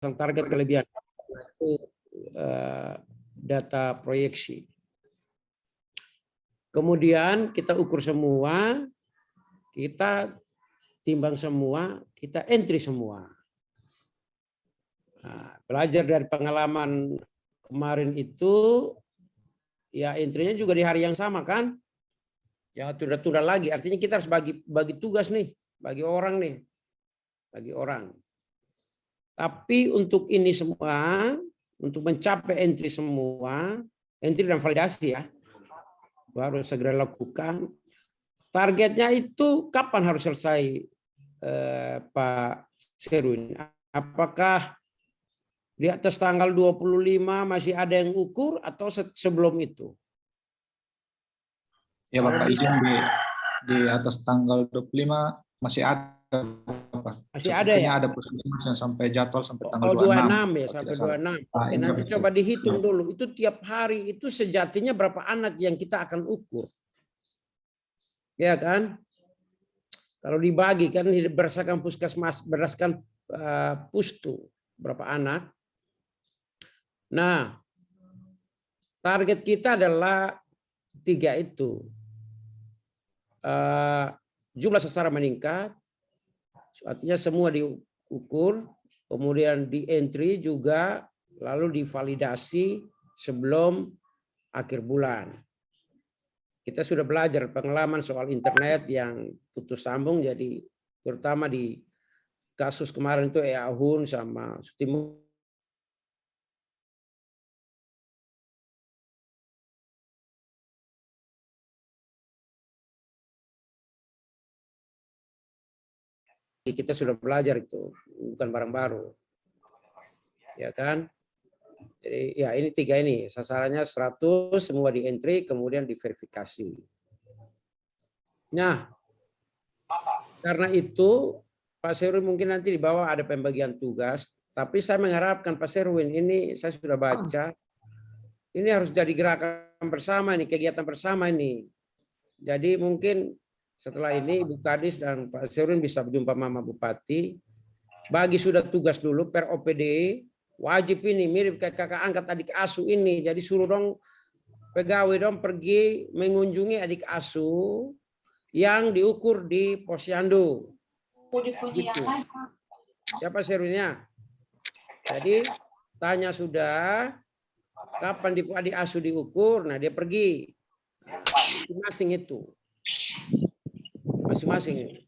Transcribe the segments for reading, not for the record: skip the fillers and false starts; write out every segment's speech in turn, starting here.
target kelebihan itu data proyeksi. Kemudian kita ukur semua, kita timbang semua, kita entry semua. Nah, belajar dari pengalaman kemarin itu, ya entry-nya juga di hari yang sama kan? Ya tunda-tunda lagi. Artinya kita harus bagi tugas nih, bagi orang nih, bagi orang. Tapi untuk ini semua, untuk mencapai entry semua, entry dan validasi ya, baru segera lakukan. Targetnya itu kapan harus selesai, Pak Serwin? Apakah di atas tanggal 25 masih ada yang ukur atau sebelum itu? Ya Bapak, izin di atas tanggal 25 masih ada Pak. Masih ada ya? Ada puskesmas yang sampai jadwal sampai tanggal 26 26 ya, sampai 26. Oke, iya, nanti betul. coba dihitung dulu. Itu tiap hari itu sejatinya berapa anak yang kita akan ukur. Ya kan? Kalau dibagi kan berdasarkan puskesmas, berdasarkan pustu berapa anak. Nah, target kita adalah 3 itu. Jumlah sasaran meningkat, artinya semua diukur, kemudian di entry juga, lalu divalidasi sebelum akhir bulan. Kita sudah belajar pengalaman soal internet yang putus sambung, jadi terutama di kasus kemarin itu Ahun sama Sutimur. Kita sudah belajar itu, bukan barang baru. Ya kan? Jadi ya ini 3 ini, sasarannya 100, semua di entry, kemudian diverifikasi. Nah, karena itu Pak Serwin mungkin nanti di bawah ada pembagian tugas, tapi saya mengharapkan Pak Serwin ini saya sudah baca, ini harus jadi gerakan bersama ini, kegiatan bersama ini. Jadi mungkin setelah ini Ibu Kadis dan Pak Serwin bisa berjumpa Mama Bupati, bagi sudah tugas dulu per OPD, wajib ini mirip kayak kakak angkat adik asuh ini. Jadi suruh dong pegawai dong pergi mengunjungi adik asuh yang diukur di posyandu. Gitu. Siapa Serwinnya? Jadi tanya sudah kapan adik asuh diukur, nah dia pergi. Masing-masing itu. Masing-masing.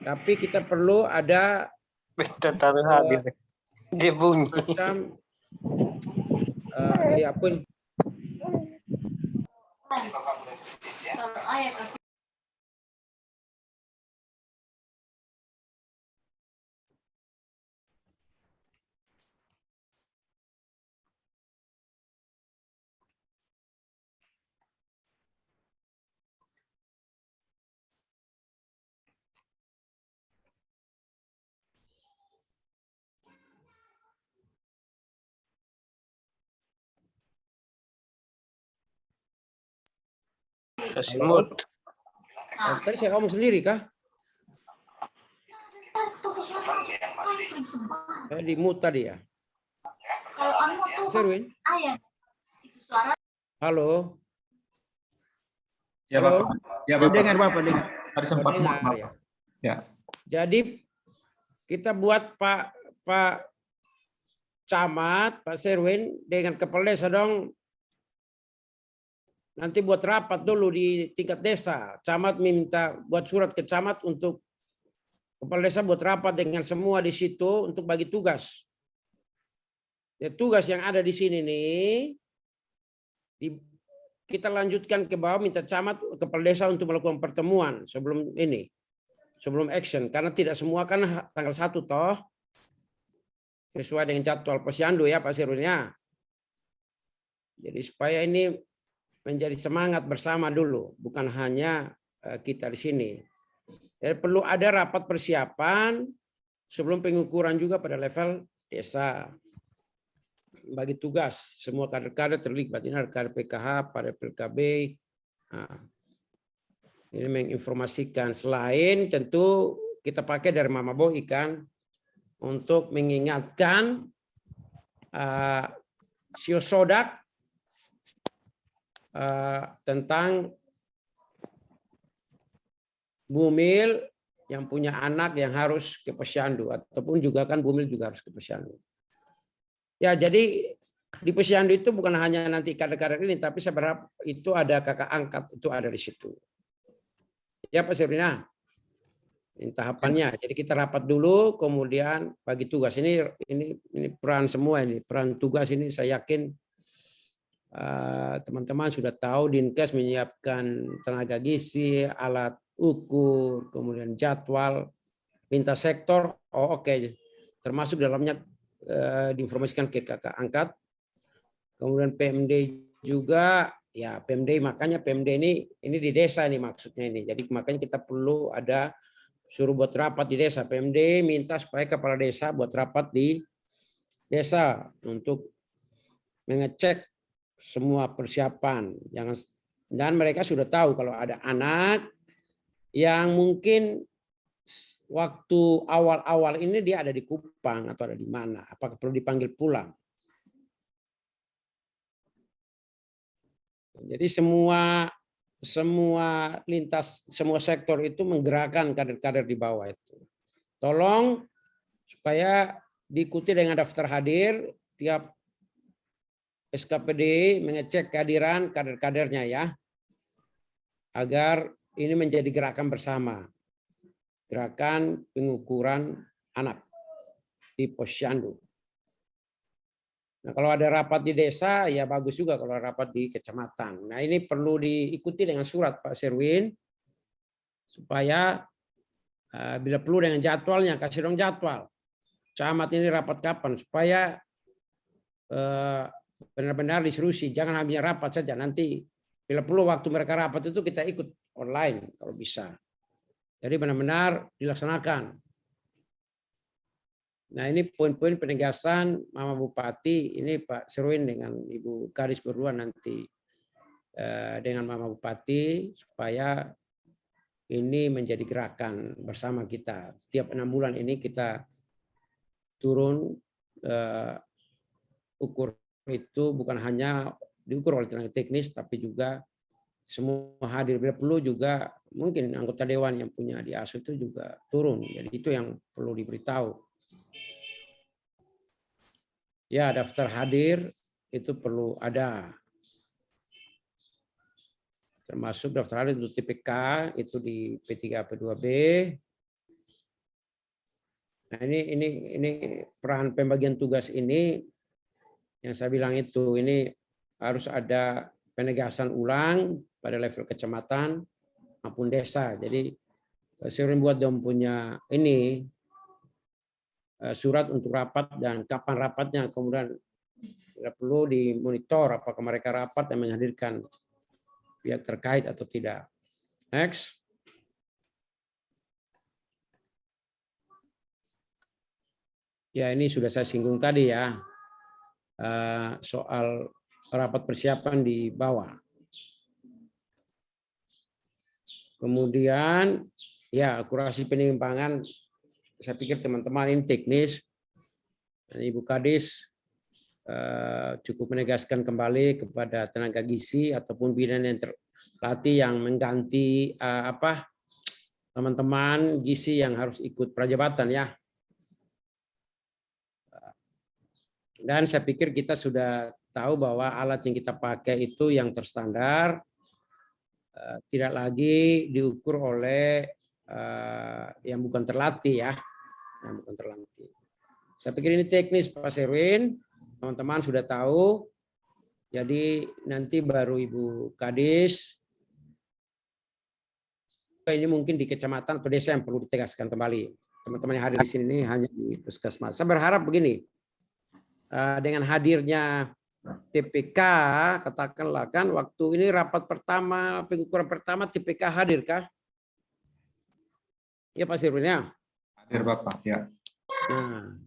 Tapi kita perlu ada dia bunyi. Macam ya pun Kesimut. tadi saya ngomong sendiri kah? Di mute tadi ya. Serwin? Halo. Ya Halo. Bapak. Ya Bapak. Dengar Bapak, dengar. Tadi sempat Dengar, Bapak. ya. Ya. Jadi kita buat Pak Camat, Pak Serwin dengan Kepala Desa dong. Nanti buat rapat dulu di tingkat desa. Camat minta buat surat ke camat untuk Kepala Desa buat rapat dengan semua di situ untuk bagi tugas. Ya, tugas yang ada di sini nih, kita lanjutkan ke bawah, minta camat Kepala Desa untuk melakukan pertemuan sebelum ini. Sebelum action. Karena tidak semua kan tanggal 1 toh. Sesuai dengan jadwal posyandu ya Pak Serwinnya. Jadi supaya ini menjadi semangat bersama dulu, bukan hanya kita di sini. Jadi perlu ada rapat persiapan sebelum pengukuran juga pada level desa. Bagi tugas semua kader-kader terlibat, ini ada kader PKH, pada PKB. Nah, ini menginformasikan, selain tentu kita pakai dari Mama Boi kan, untuk mengingatkan Siosodak tentang Bumil yang punya anak yang harus ke Posyandu, ataupun juga kan Bumil juga harus ke Posyandu. Ya, jadi di Posyandu itu bukan hanya nanti kader-kader ini, tapi saya berharap itu ada kakak angkat, itu ada di situ. Ya Pak Sirina, tahapannya. Jadi kita rapat dulu, kemudian bagi tugas. Ini peran semua ini, peran tugas ini saya yakin teman-teman sudah tahu. Dinkes menyiapkan tenaga gizi, alat ukur, kemudian jadwal, lintas sektor. Oh oke. Termasuk dalamnya diinformasikan ke kakak angkat. Kemudian PMD juga, ya PMD, makanya PMD ini di desa ini maksudnya ini. Jadi makanya kita perlu ada suruh buat rapat di desa. PMD minta supaya kepala desa buat rapat di desa untuk mengecek semua persiapan. Dan mereka sudah tahu kalau ada anak yang mungkin waktu awal-awal ini dia ada di Kupang atau ada di mana, apakah perlu dipanggil pulang. Jadi semua lintas, semua sektor itu menggerakkan kader-kader di bawah itu. Tolong supaya diikuti dengan daftar hadir, tiap SKPD mengecek kehadiran kader-kadernya ya, agar ini menjadi gerakan bersama, gerakan pengukuran anak di Posyandu. Nah, kalau ada rapat di desa, ya bagus juga kalau rapat di kecamatan. Nah, ini perlu diikuti dengan surat Pak Serwin, supaya bila perlu dengan jadwalnya, kasih dong jadwal. Camat ini rapat kapan, supaya benar-benar diseriusi. Jangan hanya rapat saja, nanti bila perlu waktu mereka rapat itu kita ikut online kalau bisa. Jadi benar-benar dilaksanakan. Nah, ini poin-poin penegasan Mama Bupati, ini Pak Serwin dengan Ibu Kadis berdua nanti dengan Mama Bupati, supaya ini menjadi gerakan bersama kita. Setiap 6 bulan ini kita turun ukur itu bukan hanya diukur oleh tenaga teknis, tapi juga semua hadir. Bila perlu juga mungkin anggota dewan yang punya di ASU itu juga turun. Jadi itu yang perlu diberitahu. Ya, daftar hadir itu perlu ada. Termasuk daftar hadir untuk TPK itu di P3 P2B. Nah, ini peran pembagian tugas ini yang saya bilang itu, ini harus ada penegasan ulang pada level kecamatan maupun desa. Jadi sering buat dong punya ini surat untuk rapat dan kapan rapatnya, kemudian tidak perlu dimonitor apakah mereka rapat dan menghadirkan pihak terkait atau tidak. Next. Ya, ini sudah saya singgung tadi ya, soal rapat persiapan di bawah. Kemudian ya akurasi penimbangan, saya pikir teman-teman ini teknis. Ibu Kadis cukup menegaskan kembali kepada tenaga gizi ataupun bidan yang terlatih yang mengganti teman-teman gizi yang harus ikut prajabatan ya. Dan saya pikir kita sudah tahu bahwa alat yang kita pakai itu yang terstandar, tidak lagi diukur oleh yang bukan terlatih ya, yang bukan terlatih. Saya pikir ini teknis Pak Serwin, teman-teman sudah tahu. Jadi nanti baru Ibu Kadis, ini mungkin di kecamatan atau desa yang perlu ditegaskan kembali. Teman-teman yang hadir di sini hanya di puskesmas. Saya berharap begini, dengan hadirnya TPK, katakanlah kan waktu ini rapat pertama, pengukuran pertama TPK hadir kah? Ya Pak Sirwin ya? Hadir Bapak, ya. Nah,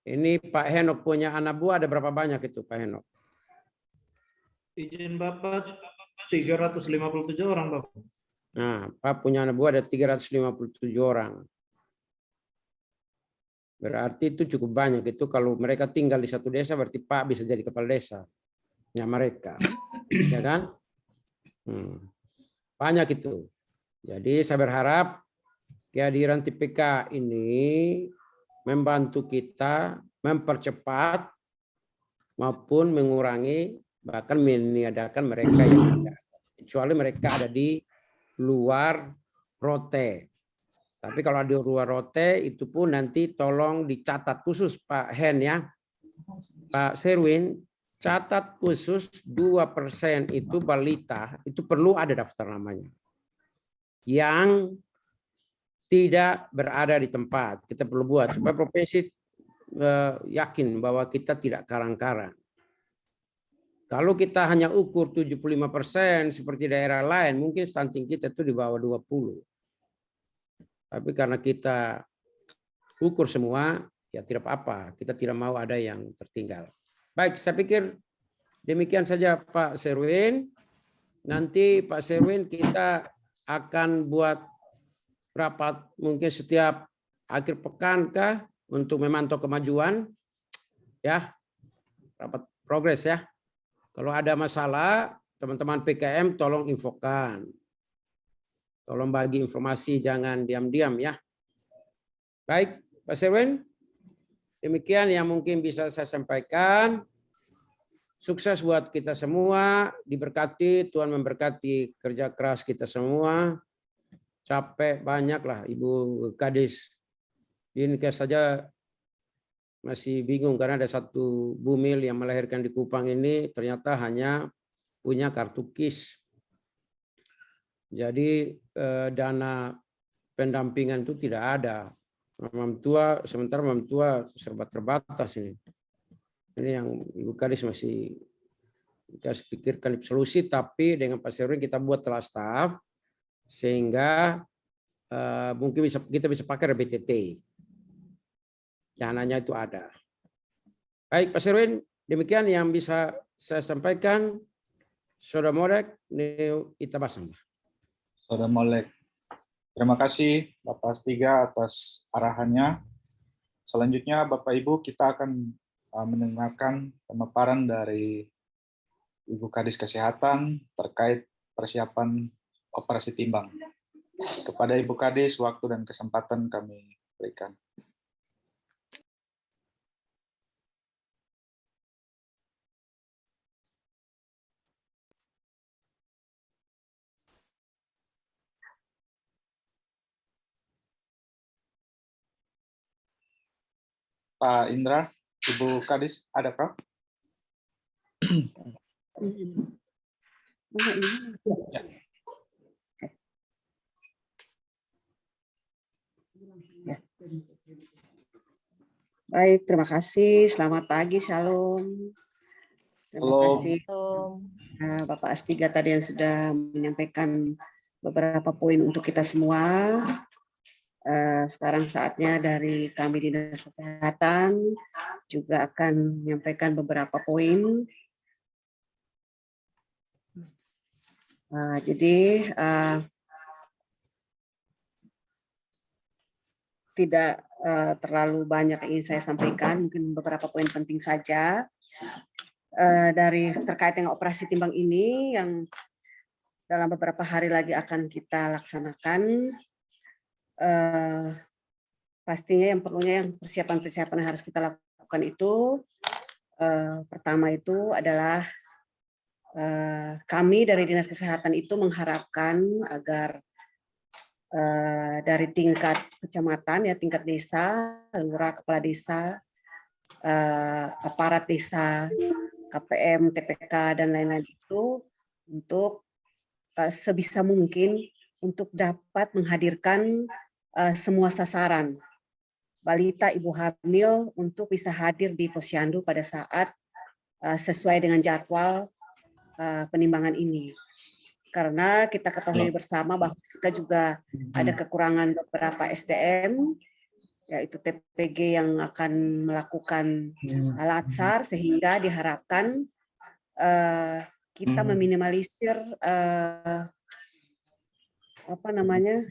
ini Pak Henok punya anak buah ada berapa banyak itu Pak Henok? Izin Bapak 357 orang Bapak. Nah, Pak punya anak buah ada 357 orang. Berarti itu cukup banyak. Itu kalau mereka tinggal di satu desa berarti Pak bisa jadi kepala desa. Ya mereka. Ya kan? Banyak itu. Jadi saya berharap kehadiran TPK ini membantu kita mempercepat maupun mengurangi bahkan meniadakan mereka yang ada. Kecuali mereka ada di luar Rote. Tapi kalau di luar Rote itu pun nanti tolong dicatat khusus Pak Hen ya. Pak Serwin, catat khusus 2% itu balita, itu perlu ada daftar namanya. Yang tidak berada di tempat. Kita perlu buat supaya provinsi yakin bahwa kita tidak karang-karang. Kalau kita hanya ukur 75% seperti daerah lain, mungkin stunting kita itu di bawah 20. Tapi karena kita ukur semua, ya tidak apa-apa. Kita tidak mau ada yang tertinggal. Baik, saya pikir demikian saja Pak Serwin. Nanti Pak Serwin kita akan buat rapat mungkin setiap akhir pekan kah untuk memantau kemajuan. Ya, rapat progres ya. Kalau ada masalah, teman-teman PKM tolong infokan. Tolong bagi informasi, jangan diam-diam ya. Baik, Pak Serwin. Demikian yang mungkin bisa saya sampaikan. Sukses buat kita semua. Diberkati, Tuhan memberkati kerja keras kita semua. Capek banyak lah Ibu Kadis. Ini saja masih bingung karena ada satu bumil yang melahirkan di Kupang ini ternyata hanya punya kartu KIS. Jadi dana pendampingan itu tidak ada. Sementara mam tua serba terbatas ini. Ini yang Ibu Kadis masih kita pikirkan solusi, tapi dengan Pak Serwin kita buat telah staff sehingga mungkin kita bisa pakai RBTT. Dananya itu ada. Baik Pak Serwin, demikian yang bisa saya sampaikan. Saudara Morek, Neo Itabasamba. Saudara Molek. Terima kasih Bapak Astiga atas arahannya. Selanjutnya Bapak Ibu kita akan mendengarkan pemaparan dari Ibu Kadis Kesehatan terkait persiapan operasi timbang. Kepada Ibu Kadis, waktu dan kesempatan kami berikan. Pak Indra, Ibu Kadis, ada Prof? Ya. Ya. Baik, terima kasih. Selamat pagi, Shalom. Terima kasih Bapak Astiga tadi yang sudah menyampaikan beberapa poin untuk kita semua. Sekarang saatnya dari kami Dinas Kesehatan juga akan menyampaikan beberapa poin. Jadi tidak terlalu banyak yang ingin saya sampaikan, mungkin beberapa poin penting saja dari terkait dengan operasi timbang ini yang dalam beberapa hari lagi akan kita laksanakan. Pastinya yang perlunya yang persiapan-persiapan yang harus kita lakukan itu pertama itu adalah kami dari Dinas Kesehatan itu mengharapkan agar dari tingkat kecamatan ya tingkat desa, lurah, kepala desa, aparat desa, KPM, TPK dan lain-lain itu untuk sebisa mungkin untuk dapat menghadirkan semua sasaran balita ibu hamil untuk bisa hadir di posyandu pada saat sesuai dengan jadwal penimbangan ini. Karena kita ketahui bersama bahwa kita juga ada kekurangan beberapa SDM, yaitu TPG yang akan melakukan latsar, sehingga diharapkan kita meminimalisir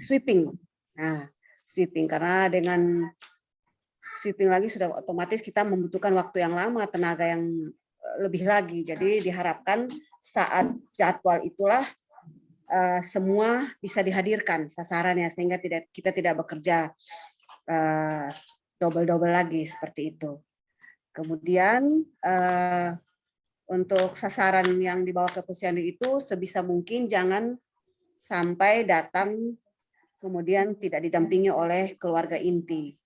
sweeping. Nah, sweeping karena dengan sweeping lagi sudah otomatis kita membutuhkan waktu yang lama, tenaga yang lebih lagi. Jadi diharapkan saat jadwal itulah semua bisa dihadirkan sasarannya sehingga kita tidak bekerja double-double lagi seperti itu. Kemudian untuk sasaran yang dibawa ke posyandu itu sebisa mungkin jangan sampai datang kemudian tidak didampingi oleh keluarga inti,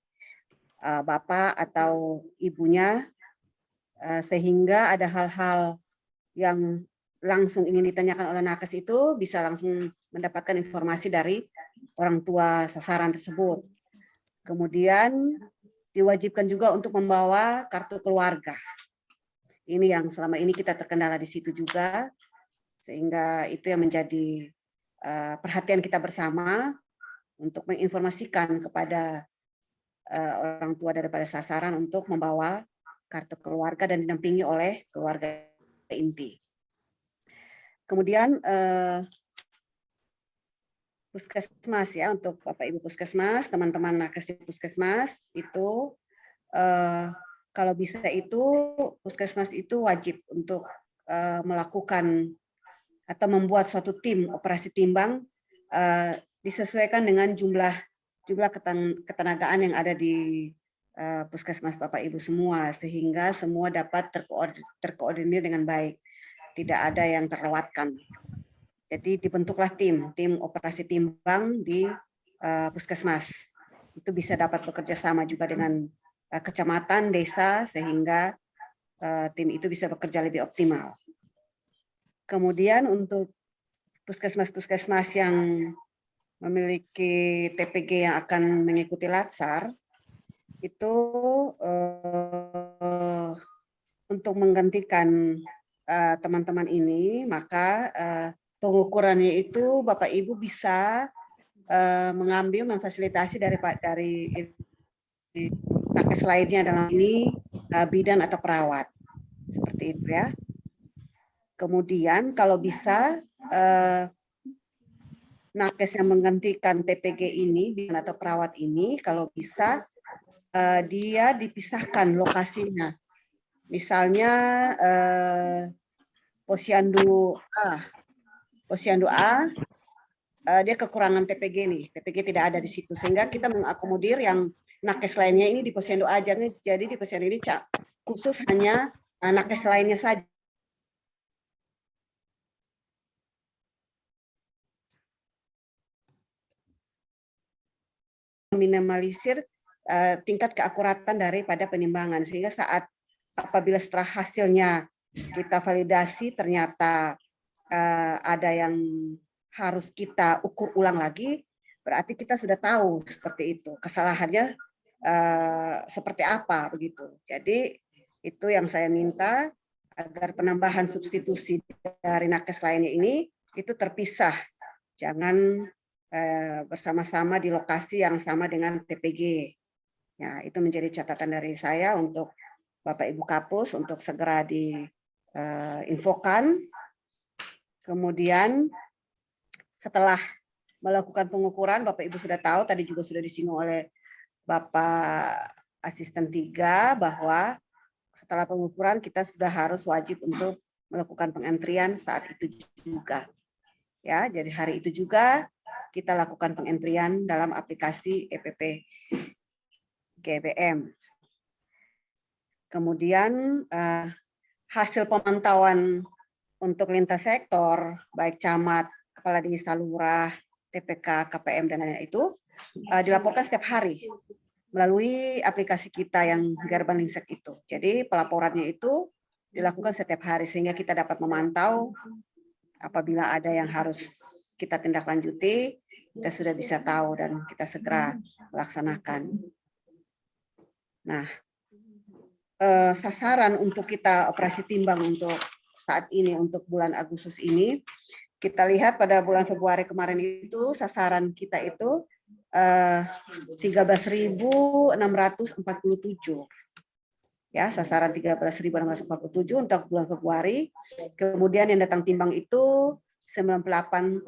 bapak atau ibunya, sehingga ada hal-hal yang langsung ingin ditanyakan oleh nakes itu bisa langsung mendapatkan informasi dari orang tua sasaran tersebut. Kemudian diwajibkan juga untuk membawa kartu keluarga. Ini yang selama ini kita terkendala di situ juga, sehingga itu yang menjadi perhatian kita bersama untuk menginformasikan kepada orang tua daripada sasaran untuk membawa kartu keluarga dan didampingi oleh keluarga inti. Kemudian puskesmas ya, untuk Bapak Ibu puskesmas, teman-teman nakes di puskesmas itu kalau bisa itu puskesmas itu wajib untuk melakukan atau membuat suatu tim operasi timbang disesuaikan dengan jumlah ketenagaan yang ada di puskesmas Bapak Ibu semua, sehingga semua dapat terkoordinir dengan baik, tidak ada yang terlewatkan. Jadi dibentuklah tim operasi timbang di puskesmas. Itu bisa dapat bekerja sama juga dengan kecamatan, desa, sehingga tim itu bisa bekerja lebih optimal. Kemudian untuk puskesmas-puskesmas yang memiliki TPG yang akan mengikuti latsar, itu untuk menggantikan teman-teman ini, maka pengukurannya itu Bapak Ibu bisa mengambil memfasilitasi dari nakes lainnya dalam ini bidan atau perawat, seperti itu ya. Kemudian kalau bisa nakes yang menggantikan TPG ini, bidan atau perawat ini, kalau bisa dia dipisahkan lokasinya. Misalnya posyandu A, dia kekurangan TPG nih, TPG tidak ada di situ, sehingga kita mengakomodir yang nakes lainnya ini di posyandu A, jadi di posyandu ini khusus hanya nakes lainnya saja. Minimalisir tingkat keakuratan daripada penimbangan, sehingga apabila setelah hasilnya kita validasi ternyata ada yang harus kita ukur ulang lagi, berarti kita sudah tahu seperti itu kesalahannya seperti apa begitu. Jadi itu yang saya minta, agar penambahan substitusi dari nakes lainnya ini itu terpisah, jangan bersama-sama di lokasi yang sama dengan TPG. Ya, itu menjadi catatan dari saya untuk Bapak Ibu Kapus untuk segera diinfokan. Kemudian setelah melakukan pengukuran, Bapak Ibu sudah tahu, tadi juga sudah disinggung oleh Bapak Asisten 3, bahwa setelah pengukuran kita sudah harus wajib untuk melakukan pengentrian saat itu juga. Ya, jadi hari itu juga kita lakukan pengentrian dalam aplikasi EPP GBM. Kemudian hasil pemantauan untuk lintas sektor, baik camat, kepala desa, lurah, TPK, KPM, dan lain-lain itu dilaporkan setiap hari melalui aplikasi kita yang Garbanlingsek itu. Jadi pelaporannya itu dilakukan setiap hari sehingga kita dapat memantau apabila ada yang harus kita tindak lanjuti, kita sudah bisa tahu dan kita segera laksanakan. Nah, sasaran untuk kita operasi timbang untuk saat ini, untuk bulan Agustus ini, kita lihat pada bulan Februari kemarin itu sasaran kita itu 13.647. Ya, sasaran 13.647 untuk bulan Februari. Kemudian yang datang timbang itu 98,81%,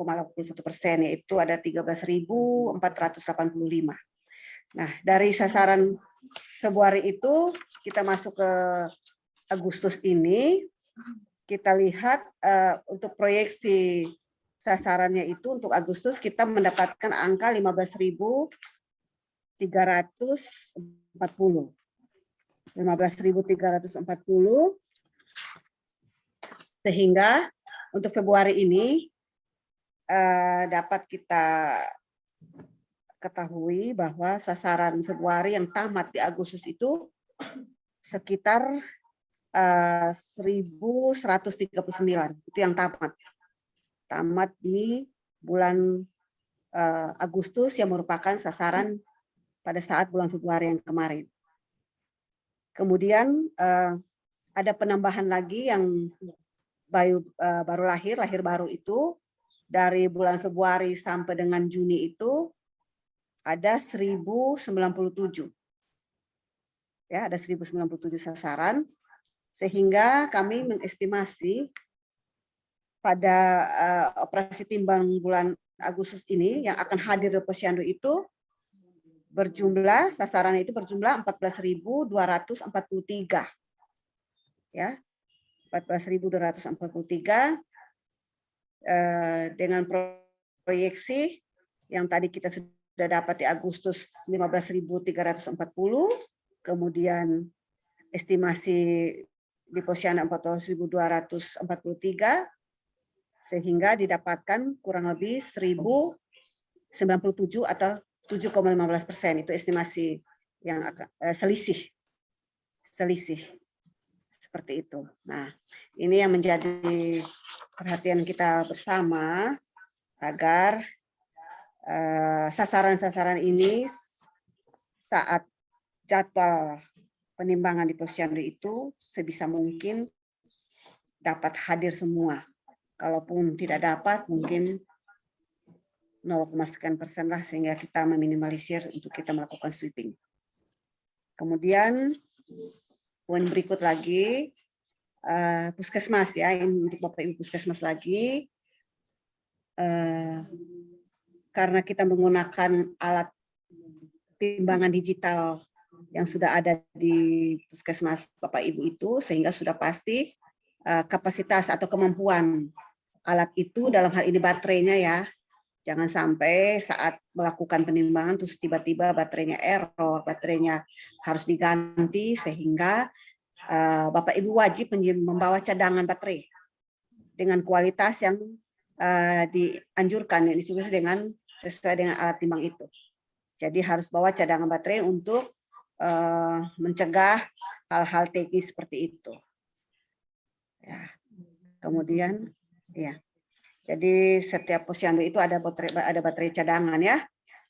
yaitu ada 13.485. Nah, dari sasaran Februari itu kita masuk ke Agustus ini, kita lihat untuk proyeksi sasarannya itu untuk Agustus kita mendapatkan angka 15.340. 15.340, sehingga untuk Februari ini dapat kita ketahui bahwa sasaran Februari yang tamat di Agustus itu sekitar 1.139, itu yang tamat di bulan Agustus yang merupakan sasaran pada saat bulan Februari yang kemarin. Kemudian ada penambahan lagi yang baru lahir baru itu dari bulan Februari sampai dengan Juni itu ada 1.097. Ya, ada 1.097 sasaran, sehingga kami mengestimasi pada operasi timbang bulan Agustus ini yang akan hadir di Posyandu itu berjumlah, sasaran itu berjumlah 14.243. Ya, 14.243 dengan proyeksi yang tadi kita sudah dapat di Agustus 15.340, kemudian estimasi di Posyandu 14.243, sehingga didapatkan kurang lebih 1.097 atau 7,15%. Itu estimasi yang selisih seperti itu. Nah, ini yang menjadi perhatian kita bersama agar sasaran-sasaran ini saat jadwal penimbangan di Posyandu itu sebisa mungkin dapat hadir semua. Kalaupun tidak dapat, mungkin 0,sekian persen lah, sehingga kita meminimalisir untuk kita melakukan sweeping. Kemudian poin berikut lagi, puskesmas ya, ini untuk Bapak Ibu puskesmas lagi. Karena kita menggunakan alat timbangan digital yang sudah ada di puskesmas Bapak Ibu itu, sehingga sudah pasti kapasitas atau kemampuan alat itu, dalam hal ini baterainya ya, jangan sampai saat melakukan penimbangan terus tiba-tiba baterainya error, baterainya harus diganti, sehingga Bapak Ibu wajib membawa cadangan baterai dengan kualitas yang dianjurkan, yang disebut dengan sesuai dengan alat timbang itu. Jadi harus bawa cadangan baterai untuk mencegah hal-hal teknis seperti itu. Ya. Kemudian, ya. Jadi setiap posyandu itu ada baterai cadangan ya,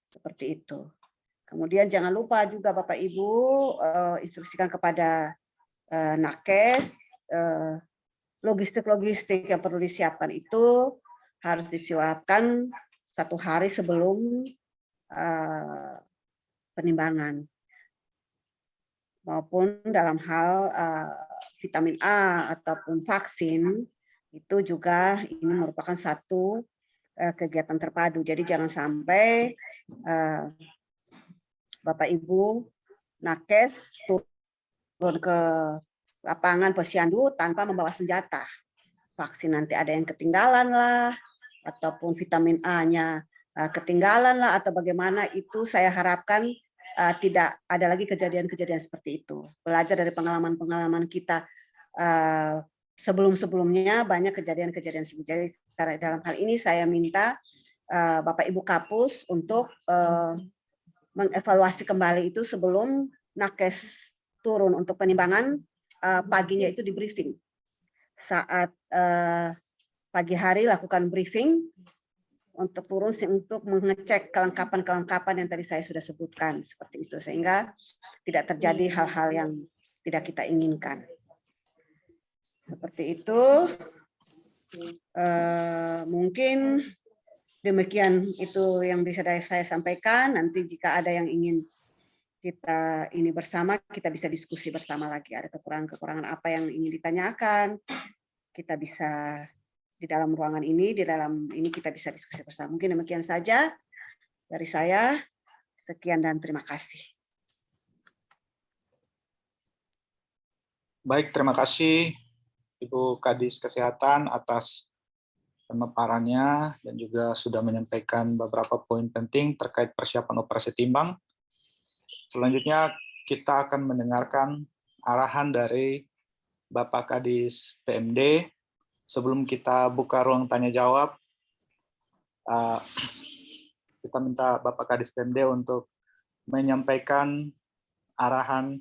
seperti itu. Kemudian jangan lupa juga Bapak Ibu instruksikan kepada Nakes, logistik yang perlu disiapkan itu harus disiapkan 1 hari sebelum penimbangan, maupun dalam hal vitamin A ataupun vaksin, itu juga ini merupakan satu kegiatan terpadu. Jadi jangan sampai Bapak Ibu Nakes turun ke lapangan posyandu tanpa membawa senjata. Vaksin nanti ada yang ketinggalan lah, ataupun vitamin A-nya ketinggalan lah, atau bagaimana, itu saya harapkan tidak ada lagi kejadian-kejadian seperti itu. Belajar dari pengalaman-pengalaman kita sebelum-sebelumnya, banyak kejadian-kejadian seperti itu. Karena dalam hal ini saya minta Bapak Ibu Kapus untuk mengevaluasi kembali itu sebelum Nakes turun untuk penimbangan, paginya itu di briefing. Saat pagi hari lakukan briefing untuk turun untuk mengecek kelengkapan-kelengkapan yang tadi saya sudah sebutkan, seperti itu, sehingga tidak terjadi hal-hal yang tidak kita inginkan. Seperti itu. Mungkin demikian itu yang bisa saya sampaikan. Nanti jika ada yang ingin kita ini bersama, kita bisa diskusi bersama lagi. Ada kekurangan-kekurangan apa yang ingin ditanyakan, kita bisa di dalam ruangan ini, di dalam ini kita bisa diskusi bersama. Mungkin demikian saja dari saya. Sekian dan terima kasih. Baik, terima kasih Ibu Kadis Kesehatan atas pemaparannya dan juga sudah menyampaikan beberapa poin penting terkait persiapan operasi timbang. Selanjutnya kita akan mendengarkan arahan dari Bapak Kadis PMD. Sebelum kita buka ruang tanya jawab, kita minta Bapak Kadis PMD untuk menyampaikan arahan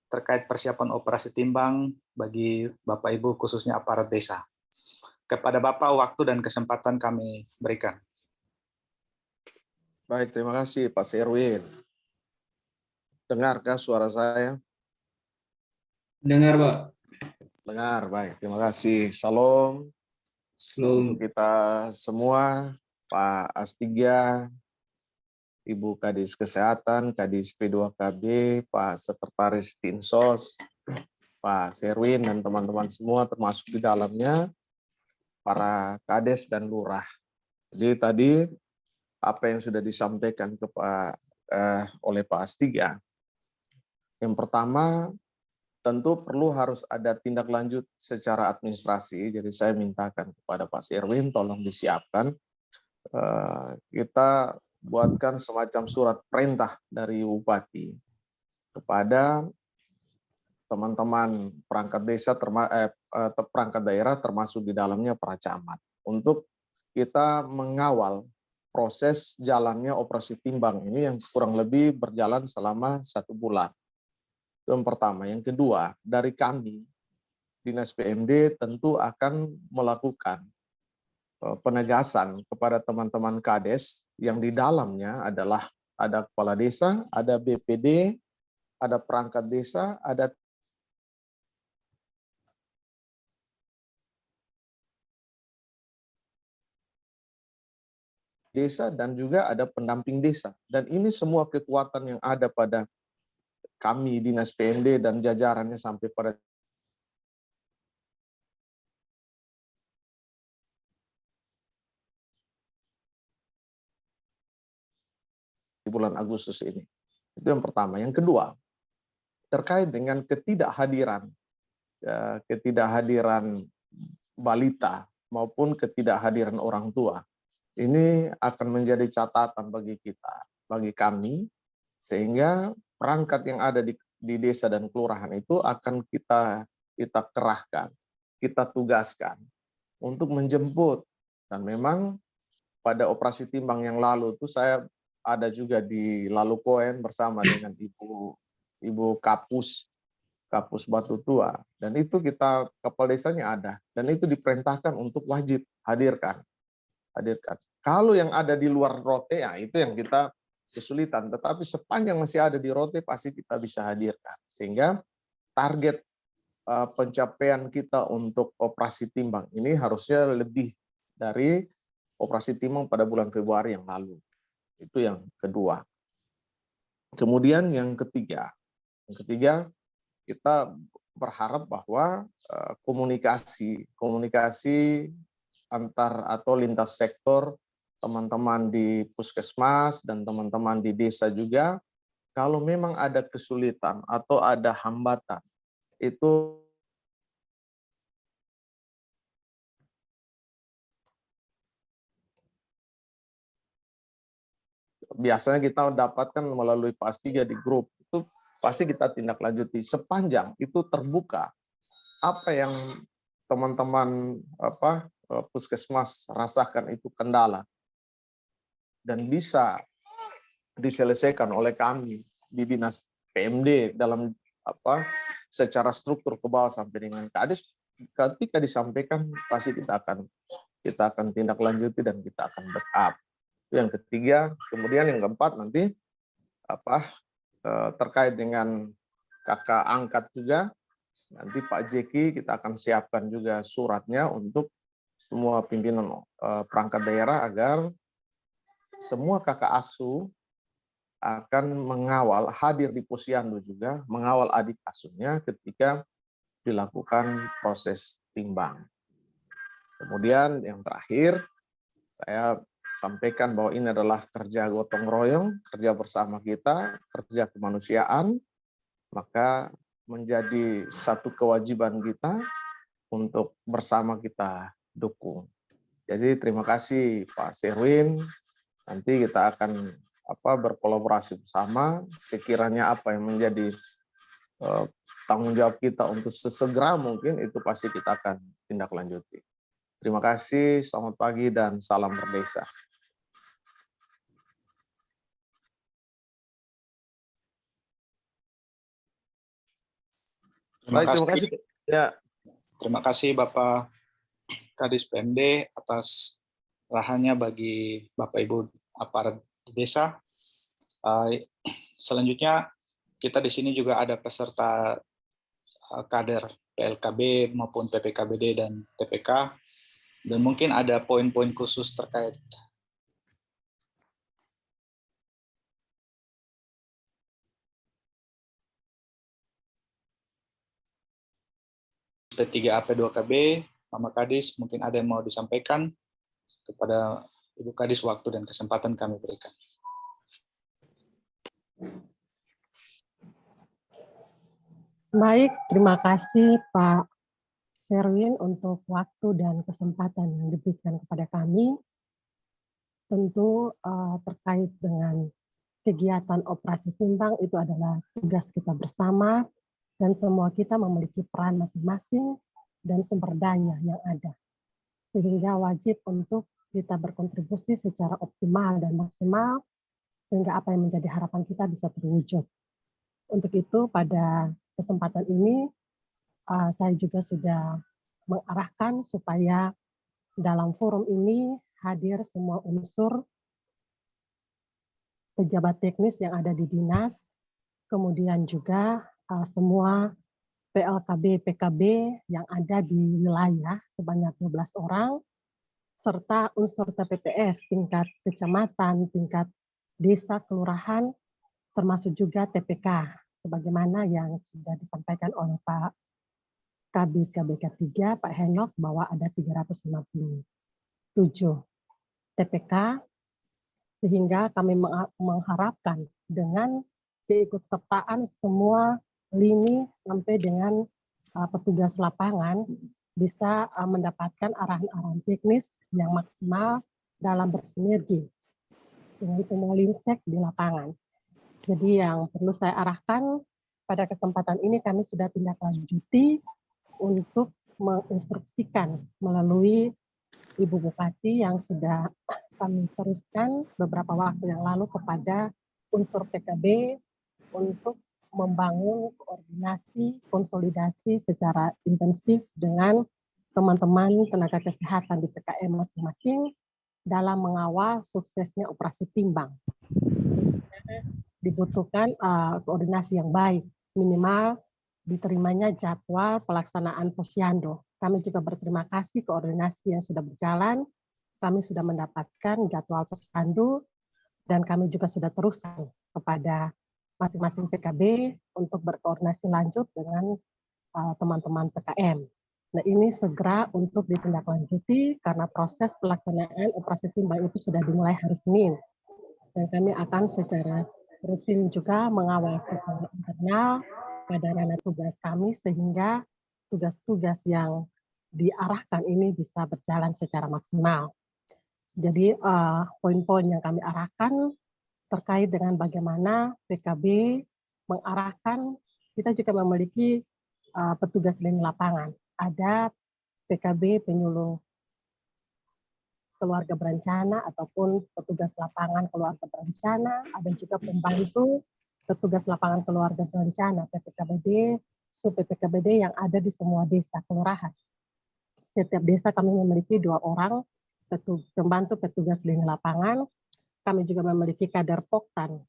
terkait persiapan operasi timbang bagi Bapak Ibu khususnya aparat desa. Kepada Bapak waktu dan kesempatan kami berikan. Baik, terima kasih Pak Serwin. Dengarkah suara saya? Dengar, Pak. Dengar, baik. Terima kasih. Salam untuk Belum. kita semua, Pak Astiga, Ibu Kadis Kesehatan, Kadis P2KB, Pak Sekretaris Dinsos, Pak Serwin, dan teman-teman semua termasuk di dalamnya, para Kades dan Lurah. Jadi tadi apa yang sudah disampaikan oleh Pak Astiga. Yang pertama, tentu perlu harus ada tindak lanjut secara administrasi. Jadi saya mintakan kepada Pak Serwin, tolong disiapkan. Kita buatkan semacam surat perintah dari Bupati kepada teman-teman perangkat desa, perangkat daerah, termasuk di dalamnya para camat, untuk kita mengawal proses jalannya operasi timbang ini yang kurang lebih berjalan selama 1 bulan. Itu yang pertama. Yang kedua, dari kami, Dinas PMD tentu akan melakukan penegasan kepada teman-teman Kades yang di dalamnya adalah ada kepala desa, ada BPD, ada perangkat desa, ada desa, dan juga ada pendamping desa. Dan ini semua kekuatan yang ada pada kami Dinas PMD dan jajarannya sampai pada di bulan Agustus ini. Itu yang pertama. Yang kedua, terkait dengan ketidakhadiran balita maupun ketidakhadiran orang tua. Ini akan menjadi catatan bagi kita, bagi kami, sehingga perangkat yang ada di desa dan kelurahan itu akan kita kerahkan, kita tugaskan untuk menjemput. Dan memang pada operasi timbang yang lalu itu saya ada juga di Lalukoen bersama dengan Ibu Kapus Batu Tua, dan itu kita kepala desanya ada, dan itu diperintahkan untuk wajib hadirkan. Kalau yang ada di luar rote, ya itu yang kita kesulitan, tetapi sepanjang masih ada di rote pasti kita bisa hadirkan, sehingga target pencapaian kita untuk operasi timbang ini harusnya lebih dari operasi timbang pada bulan Februari yang lalu. Itu yang kedua. Kemudian yang ketiga kita berharap bahwa komunikasi antar atau lintas sektor, teman-teman di puskesmas dan teman-teman di desa juga, kalau memang ada kesulitan atau ada hambatan, itu biasanya kita dapatkan melalui PAS 3 di grup, itu pasti kita tindak lanjuti sepanjang itu terbuka apa yang teman-teman puskesmas rasakan itu kendala dan bisa diselesaikan oleh kami di Dinas PMD dalam secara struktur ke bawah sampai dengan Kades. Ketika disampaikan pasti kita akan tindak lanjuti dan kita akan backup. Itu yang ketiga. Kemudian yang keempat nanti terkait dengan kakak angkat juga, nanti Pak Jeki kita akan siapkan juga suratnya untuk semua pimpinan perangkat daerah agar semua kakak asuh akan mengawal, hadir di posyandu juga, mengawal adik asuhnya ketika dilakukan proses timbang. Kemudian yang terakhir, saya sampaikan bahwa ini adalah kerja gotong royong, kerja bersama kita, kerja kemanusiaan, maka menjadi satu kewajiban kita untuk bersama kita dukung. Jadi terima kasih Pak Sherwin. Nanti kita akan berkolaborasi bersama. Sekiranya apa yang menjadi tanggung jawab kita untuk sesegera mungkin itu pasti kita akan tindak lanjuti. Terima kasih, selamat pagi dan salam Berdesa. Terima kasih. Ya. Terima kasih Bapak Kadis PMD atas arahannya bagi Bapak Ibu aparat desa. Selanjutnya kita di sini juga ada peserta kader PLKB maupun PPKBD dan TPK, dan mungkin ada poin-poin khusus terkait P3AP 2KB. Mama Kadis, mungkin ada yang mau disampaikan kepada Ibu Kadis, waktu dan kesempatan kami berikan. Baik, terima kasih Pak Sherwin untuk waktu dan kesempatan yang diberikan kepada kami. Tentu terkait dengan kegiatan operasi timbang itu adalah tugas kita bersama dan semua kita memiliki peran masing-masing dan sumber daya yang ada. Sehingga wajib untuk kita berkontribusi secara optimal dan maksimal sehingga apa yang menjadi harapan kita bisa terwujud. Untuk itu pada kesempatan ini saya juga sudah mengarahkan supaya dalam forum ini hadir semua unsur pejabat teknis yang ada di dinas, kemudian juga semua PLKB, PKB yang ada di wilayah sebanyak 12 orang, serta unsur TPPS tingkat kecamatan, tingkat desa, kelurahan, termasuk juga TPK, sebagaimana yang sudah disampaikan oleh Pak Kabid KBK 3, Pak Henok, bahwa ada 357 TPK, sehingga kami mengharapkan dengan keikutsertaan semua lini sampai dengan petugas lapangan bisa mendapatkan arahan-arahan teknis yang maksimal dalam bersinergi dengan semua linsek di lapangan. Jadi yang perlu saya arahkan pada kesempatan ini kami sudah tindak lanjuti untuk menginstruksikan melalui Ibu Bupati yang sudah kami teruskan beberapa waktu yang lalu kepada unsur PKB untuk membangun koordinasi, konsolidasi secara intensif dengan teman-teman tenaga kesehatan di PKM masing-masing dalam mengawal suksesnya operasi timbang. Dibutuhkan koordinasi yang baik, minimal diterimanya jadwal pelaksanaan posyandu. Kami juga berterima kasih koordinasi yang sudah berjalan. Kami sudah mendapatkan jadwal posyandu dan kami juga sudah teruskan kepada masing-masing PKB untuk berkoordinasi lanjut dengan teman-teman PKM. Nah, ini segera untuk ditindaklanjuti karena proses pelaksanaan operasi timbang itu sudah dimulai hari Senin. Dan kami akan secara rutin juga mengawal secara internal pada ranah tugas kami sehingga tugas-tugas yang diarahkan ini bisa berjalan secara maksimal. Jadi poin-poin yang kami arahkan terkait dengan bagaimana PKB mengarahkan, kita juga memiliki petugas lini lapangan. Ada PKB penyuluh keluarga berencana ataupun petugas lapangan keluarga berencana, ada juga pembantu petugas lapangan keluarga berencana, PPKBD, sub-PPKBD yang ada di semua desa kelurahan. Setiap desa kami memiliki 2 orang pembantu petugas lini lapangan. Kami juga memiliki kader Poktan,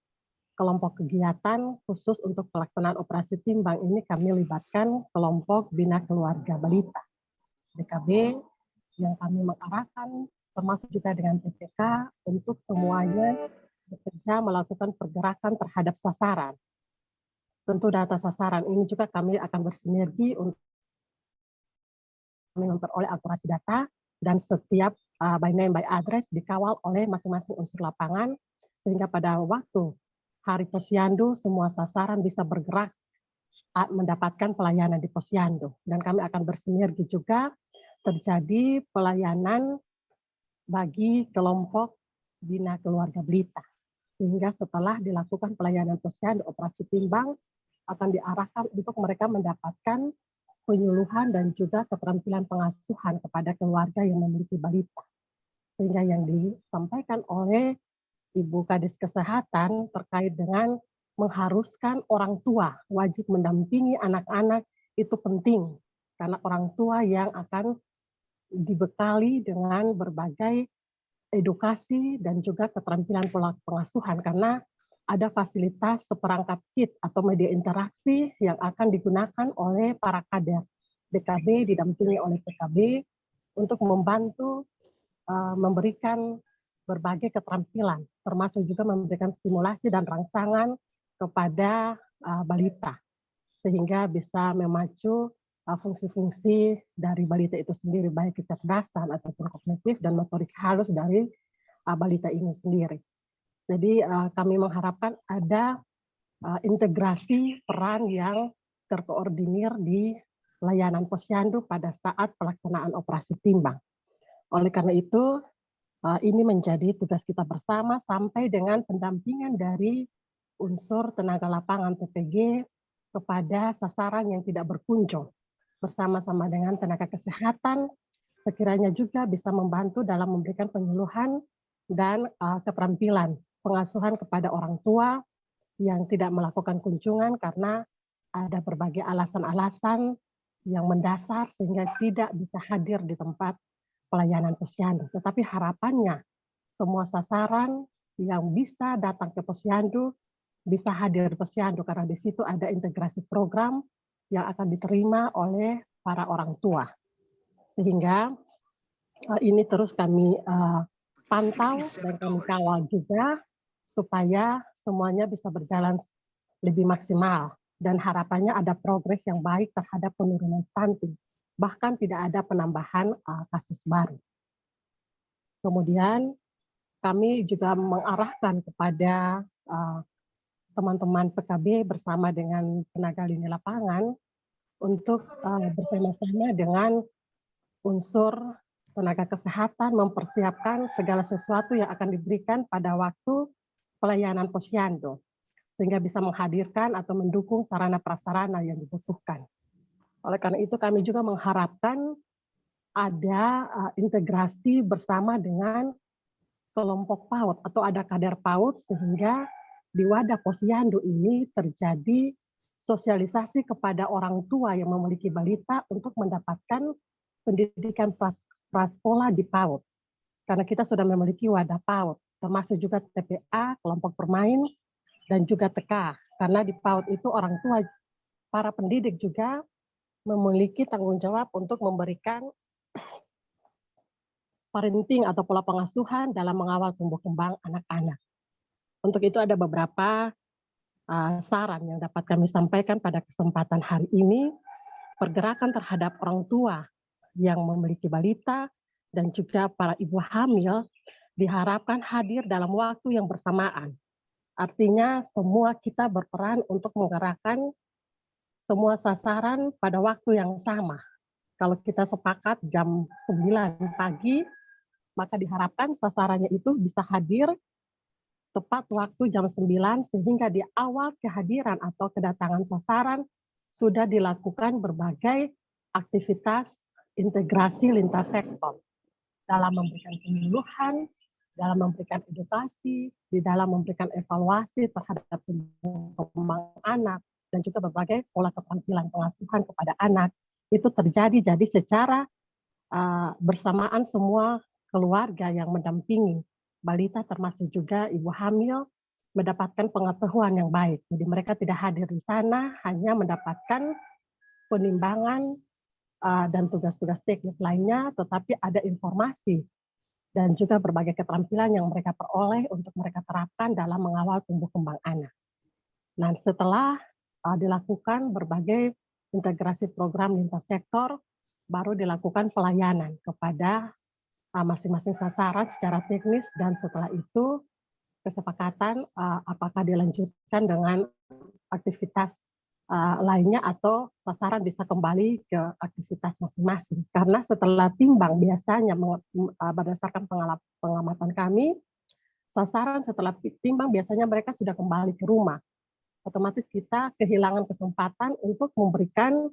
kelompok kegiatan khusus untuk pelaksanaan operasi timbang ini kami libatkan kelompok Bina Keluarga Balita, DKB, yang kami mengarahkan, termasuk juga dengan PPK, untuk semuanya bekerja melakukan pergerakan terhadap sasaran. Tentu data sasaran ini juga kami akan bersinergi untuk memperoleh akurasi data dan setiap by name by address dikawal oleh masing-masing unsur lapangan sehingga pada waktu hari posyandu semua sasaran bisa bergerak mendapatkan pelayanan di Posyandu. Dan kami akan bersinergi juga terjadi pelayanan bagi kelompok Bina Keluarga Blita. Sehingga setelah dilakukan pelayanan Posyandu operasi timbang, akan diarahkan untuk mereka mendapatkan penyuluhan dan juga keterampilan pengasuhan kepada keluarga yang memiliki balita. Sehingga yang disampaikan oleh Ibu Kadis Kesehatan terkait dengan mengharuskan orang tua wajib mendampingi anak-anak itu penting. Karena orang tua yang akan dibekali dengan berbagai edukasi dan juga keterampilan pengasuhan, karena ada fasilitas seperangkat kit atau media interaksi yang akan digunakan oleh para kader BKB didampingi oleh PKB untuk membantu memberikan berbagai keterampilan, termasuk juga memberikan stimulasi dan rangsangan kepada balita, sehingga bisa memacu fungsi-fungsi dari balita itu sendiri, baik kecerdasan ataupun kognitif dan motorik halus dari balita ini sendiri. Jadi kami mengharapkan ada integrasi peran yang terkoordinir di layanan Posyandu pada saat pelaksanaan operasi timbang. Oleh karena itu, ini menjadi tugas kita bersama sampai dengan pendampingan dari unsur tenaga lapangan TPG kepada sasaran yang tidak berkunjung. Bersama-sama dengan tenaga kesehatan, sekiranya juga bisa membantu dalam memberikan penyuluhan dan keterampilan pengasuhan kepada orang tua yang tidak melakukan kunjungan karena ada berbagai alasan-alasan yang mendasar sehingga tidak bisa hadir di tempat pelayanan Posyandu. Tetapi harapannya semua sasaran yang bisa datang ke Posyandu bisa hadir di Posyandu karena di situ ada integrasi program yang akan diterima oleh para orang tua. Sehingga ini terus kami pantau dan kami kawal juga supaya semuanya bisa berjalan lebih maksimal dan harapannya ada progres yang baik terhadap penurunan stunting, bahkan tidak ada penambahan kasus baru. Kemudian kami juga mengarahkan kepada teman-teman PKB bersama dengan tenaga lini lapangan untuk bersama-sama dengan unsur tenaga kesehatan mempersiapkan segala sesuatu yang akan diberikan pada waktu pelayanan Posyandu, sehingga bisa menghadirkan atau mendukung sarana prasarana yang dibutuhkan. Oleh karena itu kami juga mengharapkan ada integrasi bersama dengan kelompok PAUD atau ada kader PAUD sehingga di wadah Posyandu ini terjadi sosialisasi kepada orang tua yang memiliki balita untuk mendapatkan pendidikan prasekolah di PAUD. Karena kita sudah memiliki wadah PAUD, termasuk juga TPA, kelompok bermain, dan juga TK. Karena di PAUD itu orang tua, para pendidik juga memiliki tanggung jawab untuk memberikan parenting atau pola pengasuhan dalam mengawal tumbuh kembang anak-anak. Untuk itu ada beberapa saran yang dapat kami sampaikan pada kesempatan hari ini. Pergerakan terhadap orang tua yang memiliki balita dan juga para ibu hamil diharapkan hadir dalam waktu yang bersamaan. Artinya semua kita berperan untuk menggerakkan semua sasaran pada waktu yang sama. Kalau kita sepakat jam 9 pagi, maka diharapkan sasarannya itu bisa hadir tepat waktu jam 9 sehingga di awal kehadiran atau kedatangan sasaran sudah dilakukan berbagai aktivitas integrasi lintas sektor dalam memberikan penyuluhan, dalam memberikan edukasi, di dalam memberikan evaluasi terhadap tumbuh kembang anak, dan juga berbagai pola keterampilan pengasuhan kepada anak. Itu terjadi jadi secara bersamaan semua keluarga yang mendampingi balita termasuk juga ibu hamil mendapatkan pengetahuan yang baik. Jadi mereka tidak hadir di sana, hanya mendapatkan penimbangan dan tugas-tugas teknis lainnya, tetapi ada informasi dan juga berbagai keterampilan yang mereka peroleh untuk mereka terapkan dalam mengawal tumbuh kembang anak. Nah, setelah dilakukan berbagai integrasi program lintas sektor, baru dilakukan pelayanan kepada masing-masing sasaran secara teknis, dan setelah itu kesepakatan apakah dilanjutkan dengan aktivitas lainnya atau sasaran bisa kembali ke aktivitas masing-masing. Karena setelah timbang biasanya berdasarkan pengamatan kami, sasaran setelah timbang biasanya mereka sudah kembali ke rumah. Otomatis kita kehilangan kesempatan untuk memberikan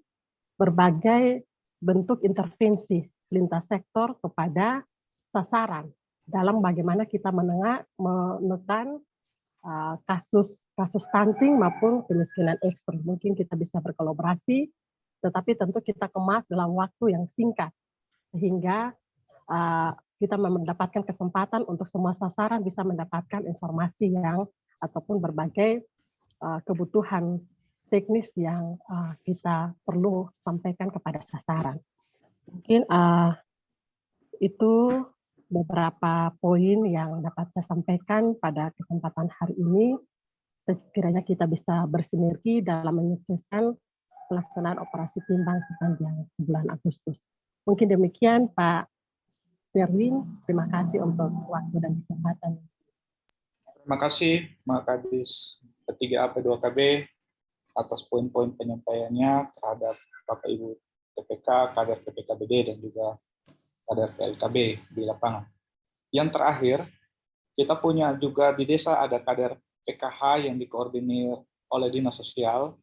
berbagai bentuk intervensi lintas sektor kepada sasaran dalam bagaimana kita menekan kasus stunting maupun kemiskinan ekstrim. Mungkin kita bisa berkolaborasi, tetapi tentu kita kemas dalam waktu yang singkat sehingga kita mendapatkan kesempatan untuk semua sasaran bisa mendapatkan informasi yang ataupun berbagai kebutuhan teknis yang kita perlu sampaikan kepada sasaran. Mungkin itu beberapa poin yang dapat saya sampaikan pada kesempatan hari ini. Sekiranya kita bisa bersinergi dalam menyukseskan pelaksanaan operasi timbang sepanjang bulan Agustus. Mungkin demikian Pak Sherwin, terima kasih untuk waktu dan kesempatan. Terima kasih Mak Kadis P3A P2KB atas poin-poin penyampaiannya terhadap Bapak Ibu TPK, kader PPKBD dan juga kader PLKB di lapangan. Yang terakhir, kita punya juga di desa ada kader PKH yang dikoordinir oleh Dinas Sosial.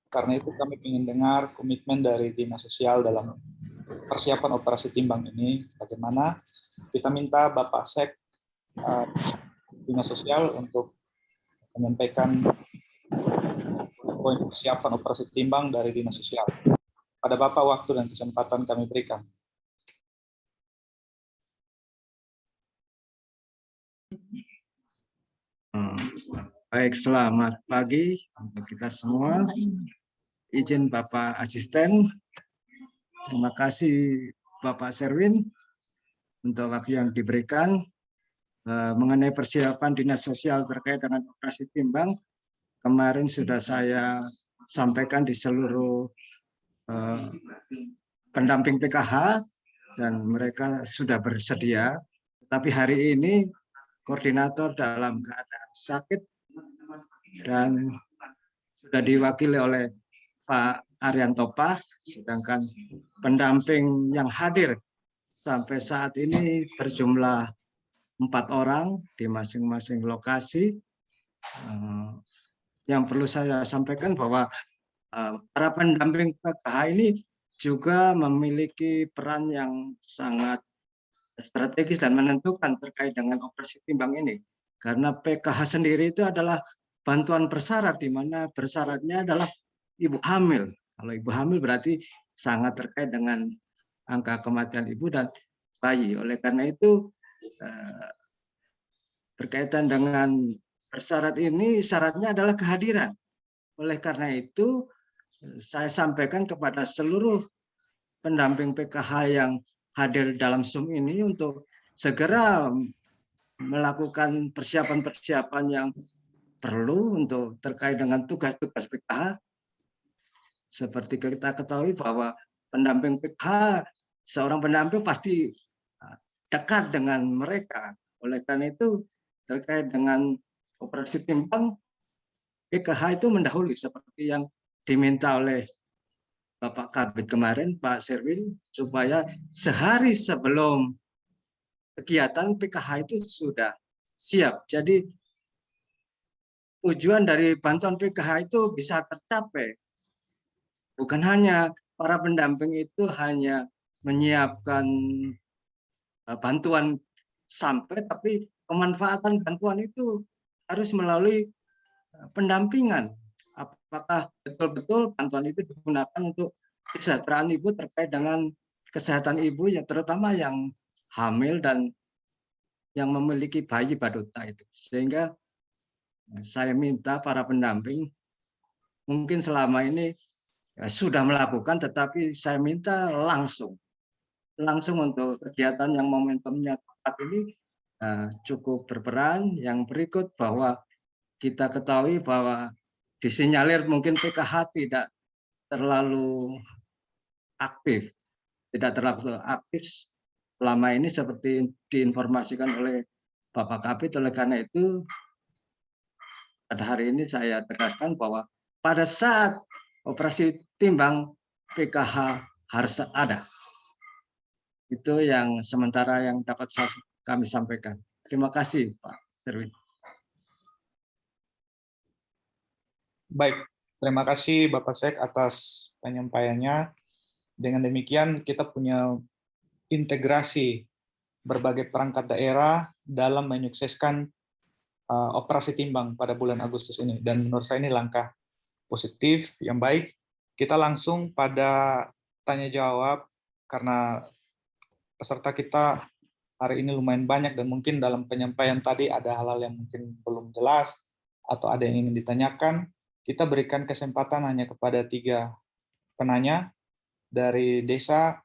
Karena itu kami ingin dengar komitmen dari Dinas Sosial dalam persiapan operasi timbang ini. Bagaimana kita minta Bapak Sek Dinas Sosial untuk menyampaikan poin persiapan operasi timbang dari Dinas Sosial. Pada Bapak waktu dan kesempatan kami berikan. Baik, selamat pagi untuk kita semua. Izin Bapak Asisten, terima kasih Bapak Sherwin untuk waktu yang diberikan mengenai persiapan Dinas Sosial terkait dengan operasi timbang. Kemarin sudah saya sampaikan di seluruh pendamping PKH dan mereka sudah bersedia. Tapi hari ini koordinator dalam keadaan sakit dan sudah diwakili oleh Pak Arianto Pah, sedangkan pendamping yang hadir sampai saat ini berjumlah 4 orang di masing-masing lokasi. Yang perlu saya sampaikan bahwa para pendamping PKH ini juga memiliki peran yang sangat strategis dan menentukan terkait dengan operasi timbang ini. Karena PKH sendiri itu adalah bantuan bersyarat, di mana bersyaratnya adalah ibu hamil. Kalau ibu hamil berarti sangat terkait dengan angka kematian ibu dan bayi. Oleh karena itu, berkaitan dengan bersyarat ini, syaratnya adalah kehadiran. Oleh karena itu, saya sampaikan kepada seluruh pendamping PKH yang hadir dalam Zoom ini untuk segera melakukan persiapan-persiapan yang perlu untuk terkait dengan tugas-tugas PKH. Seperti kita ketahui bahwa pendamping PKH, seorang pendamping pasti dekat dengan mereka. Oleh karena itu, terkait dengan operasi timbang, PKH itu mendahului seperti yang diminta oleh Bapak Kabid kemarin, Pak Sherwin, supaya sehari sebelum kegiatan PKH itu sudah siap. Jadi tujuan dari bantuan PKH itu bisa tercapai. Bukan hanya para pendamping itu hanya menyiapkan bantuan sampai, tapi kemanfaatan bantuan itu harus melalui pendampingan. Apakah betul-betul bantuan itu digunakan untuk kesejahteraan ibu terkait dengan kesehatan ibu, ya terutama yang hamil dan yang memiliki bayi balita itu. Sehingga saya minta para pendamping, mungkin selama ini sudah melakukan, tetapi saya minta langsung untuk kegiatan yang momentumnya tepat ini cukup berperan. Yang berikut bahwa kita ketahui bahwa disinyalir mungkin PKH tidak terlalu aktif selama ini seperti diinformasikan oleh Bapak Kabid. Oleh karena itu pada hari ini saya tegaskan bahwa pada saat operasi timbang PKH harus ada. Itu yang sementara yang dapat kami sampaikan. Terima kasih Pak Serwin. Baik, terima kasih Bapak Sek atas penyampaiannya. Dengan demikian kita punya integrasi berbagai perangkat daerah dalam menyukseskan operasi timbang pada bulan Agustus ini. Dan menurut saya ini langkah positif yang baik. Kita langsung pada tanya jawab karena peserta kita hari ini lumayan banyak dan mungkin dalam penyampaian tadi ada hal-hal yang mungkin belum jelas atau ada yang ingin ditanyakan. Kita berikan kesempatan hanya kepada 3 penanya dari desa.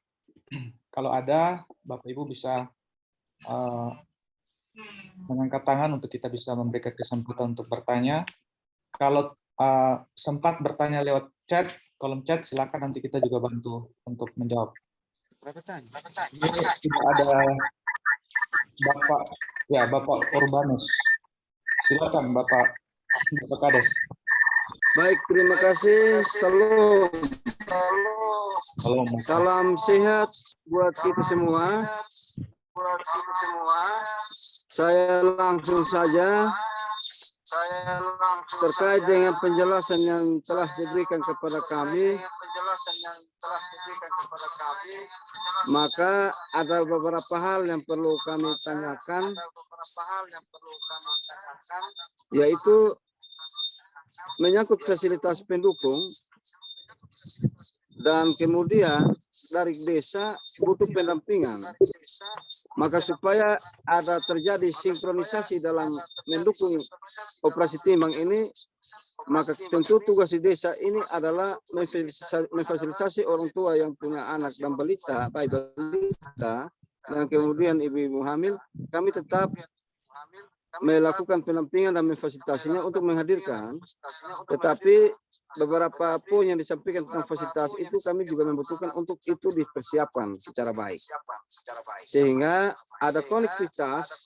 Kalau ada, Bapak Ibu bisa mengangkat tangan untuk kita bisa memberikan kesempatan untuk bertanya. Kalau sempat bertanya lewat chat, kolom chat, silakan nanti kita juga bantu untuk menjawab. Ini ada Bapak Urbanus. Silakan Bapak Kades. Baik, terima kasih. Salam sehat buat kita semua. Saya langsung saja terkait dengan penjelasan yang telah diberikan kepada kami. Maka ada beberapa hal yang perlu kami tanyakan, yaitu menyangkut fasilitas pendukung, dan kemudian dari desa butuh pendampingan. Maka supaya ada terjadi sinkronisasi dalam mendukung operasi timbang ini, maka tentu tugas di desa ini adalah memfasilitasi orang tua yang punya anak dan balita, baik balita, dan kemudian ibu-ibu hamil. Kami tetap melakukan pendampingan dan memfasilitasinya untuk menghadirkan, tetapi beberapa poin yang disampaikan tentang fasilitas itu kami juga membutuhkan untuk itu dipersiapkan secara baik, sehingga ada konektivitas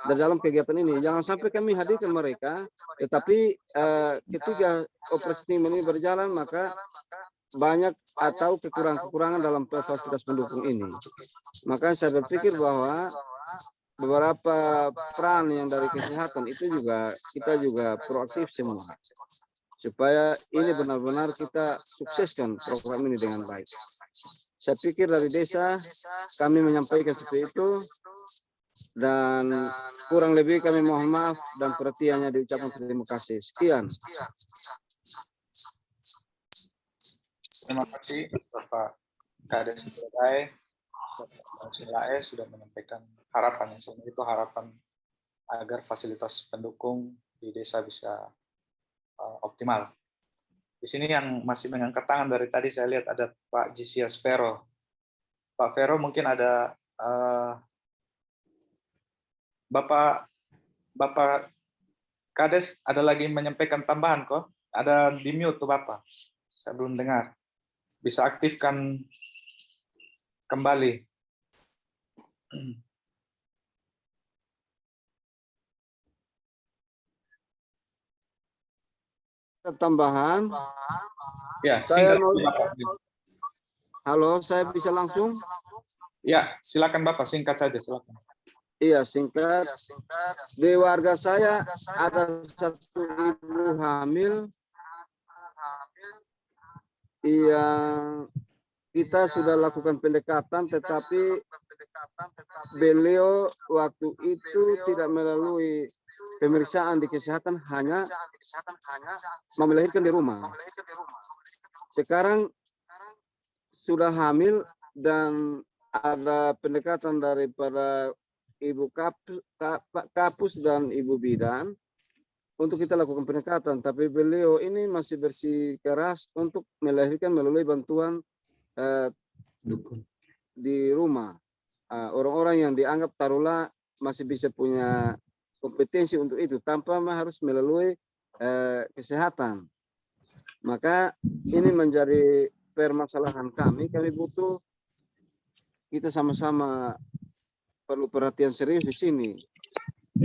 di dalam kegiatan ini. Jangan sampai kami hadirkan mereka, tetapi ketika operasi timbang ini berjalan, maka banyak atau kekurangan-kekurangan dalam fasilitas pendukung ini. Maka saya berpikir bahwa beberapa peran yang dari kesehatan itu juga kita juga proaktif semua supaya ini benar-benar kita sukseskan program ini dengan baik. Saya pikir dari desa kami menyampaikan seperti itu, dan kurang lebih kami mohon maaf dan perhatiannya diucapkan terima kasih. Sekian. Terima kasih Bapak Kades Silae. Silae sudah menyampaikan harapan yang sebenarnya itu harapan agar fasilitas pendukung di desa bisa optimal. Di sini yang masih mengangkat tangan dari tadi saya lihat ada Pak Jisias Vero. Pak Vero mungkin ada Bapak Kades ada lagi menyampaikan tambahan kok? Ada di mute tuh Bapak. Saya belum dengar. Bisa aktifkan kembali. Tambahan. Ya, Saya mau... Bapak. Halo, saya bisa langsung? Ya, silakan Bapak, singkat saja, silakan. Iya, singkat. Di warga saya ada satu ibu hamil yang kita sudah lakukan pendekatan, tetapi beliau waktu itu tidak melalui pemeriksaan di kesehatan, hanya melahirkan di rumah. Sekarang sudah hamil dan ada pendekatan daripada ibu kapus dan ibu bidan untuk kita lakukan pendekatan, tapi beliau ini masih bersikeras untuk melahirkan melalui bantuan di rumah. Orang-orang yang dianggap taruhlah masih bisa punya kompetensi untuk itu tanpa harus melalui kesehatan. Maka ini menjadi permasalahan kami butuh, kita sama-sama perlu perhatian serius di sini.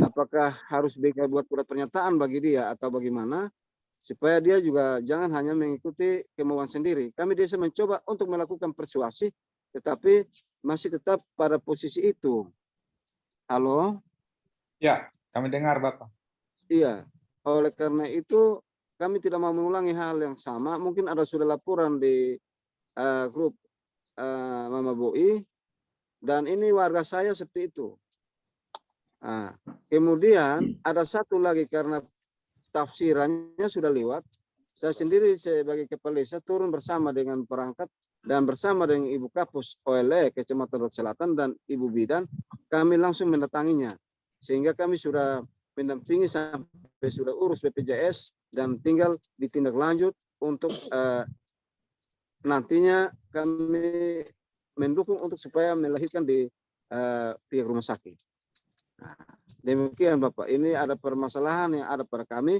Apakah harus BK buat surat pernyataan bagi dia atau bagaimana? supaya dia juga jangan hanya mengikuti kemauan sendiri. Kami desa mencoba untuk melakukan persuasi, tetapi masih tetap pada posisi itu. Halo? Ya, kami dengar Bapak. Iya. Oleh karena itu, kami tidak mau mengulangi hal yang sama. Mungkin ada sudah laporan di grup Mama Boi, dan ini warga saya seperti itu. Nah, kemudian ada satu lagi karena tafsirannya sudah lewat. Saya sendiri sebagai kepala desa turun bersama dengan perangkat dan bersama dengan Ibu Kapus OLE Kecamatan Rot Selatan dan Ibu Bidan, kami langsung mendatanginya. Sehingga kami sudah mendampingi sampai sudah urus BPJS dan tinggal ditindak lanjut untuk nantinya kami mendukung untuk supaya melahirkan di pihak rumah sakit. Nah, demikian Bapak, ini ada permasalahan yang ada pada kami,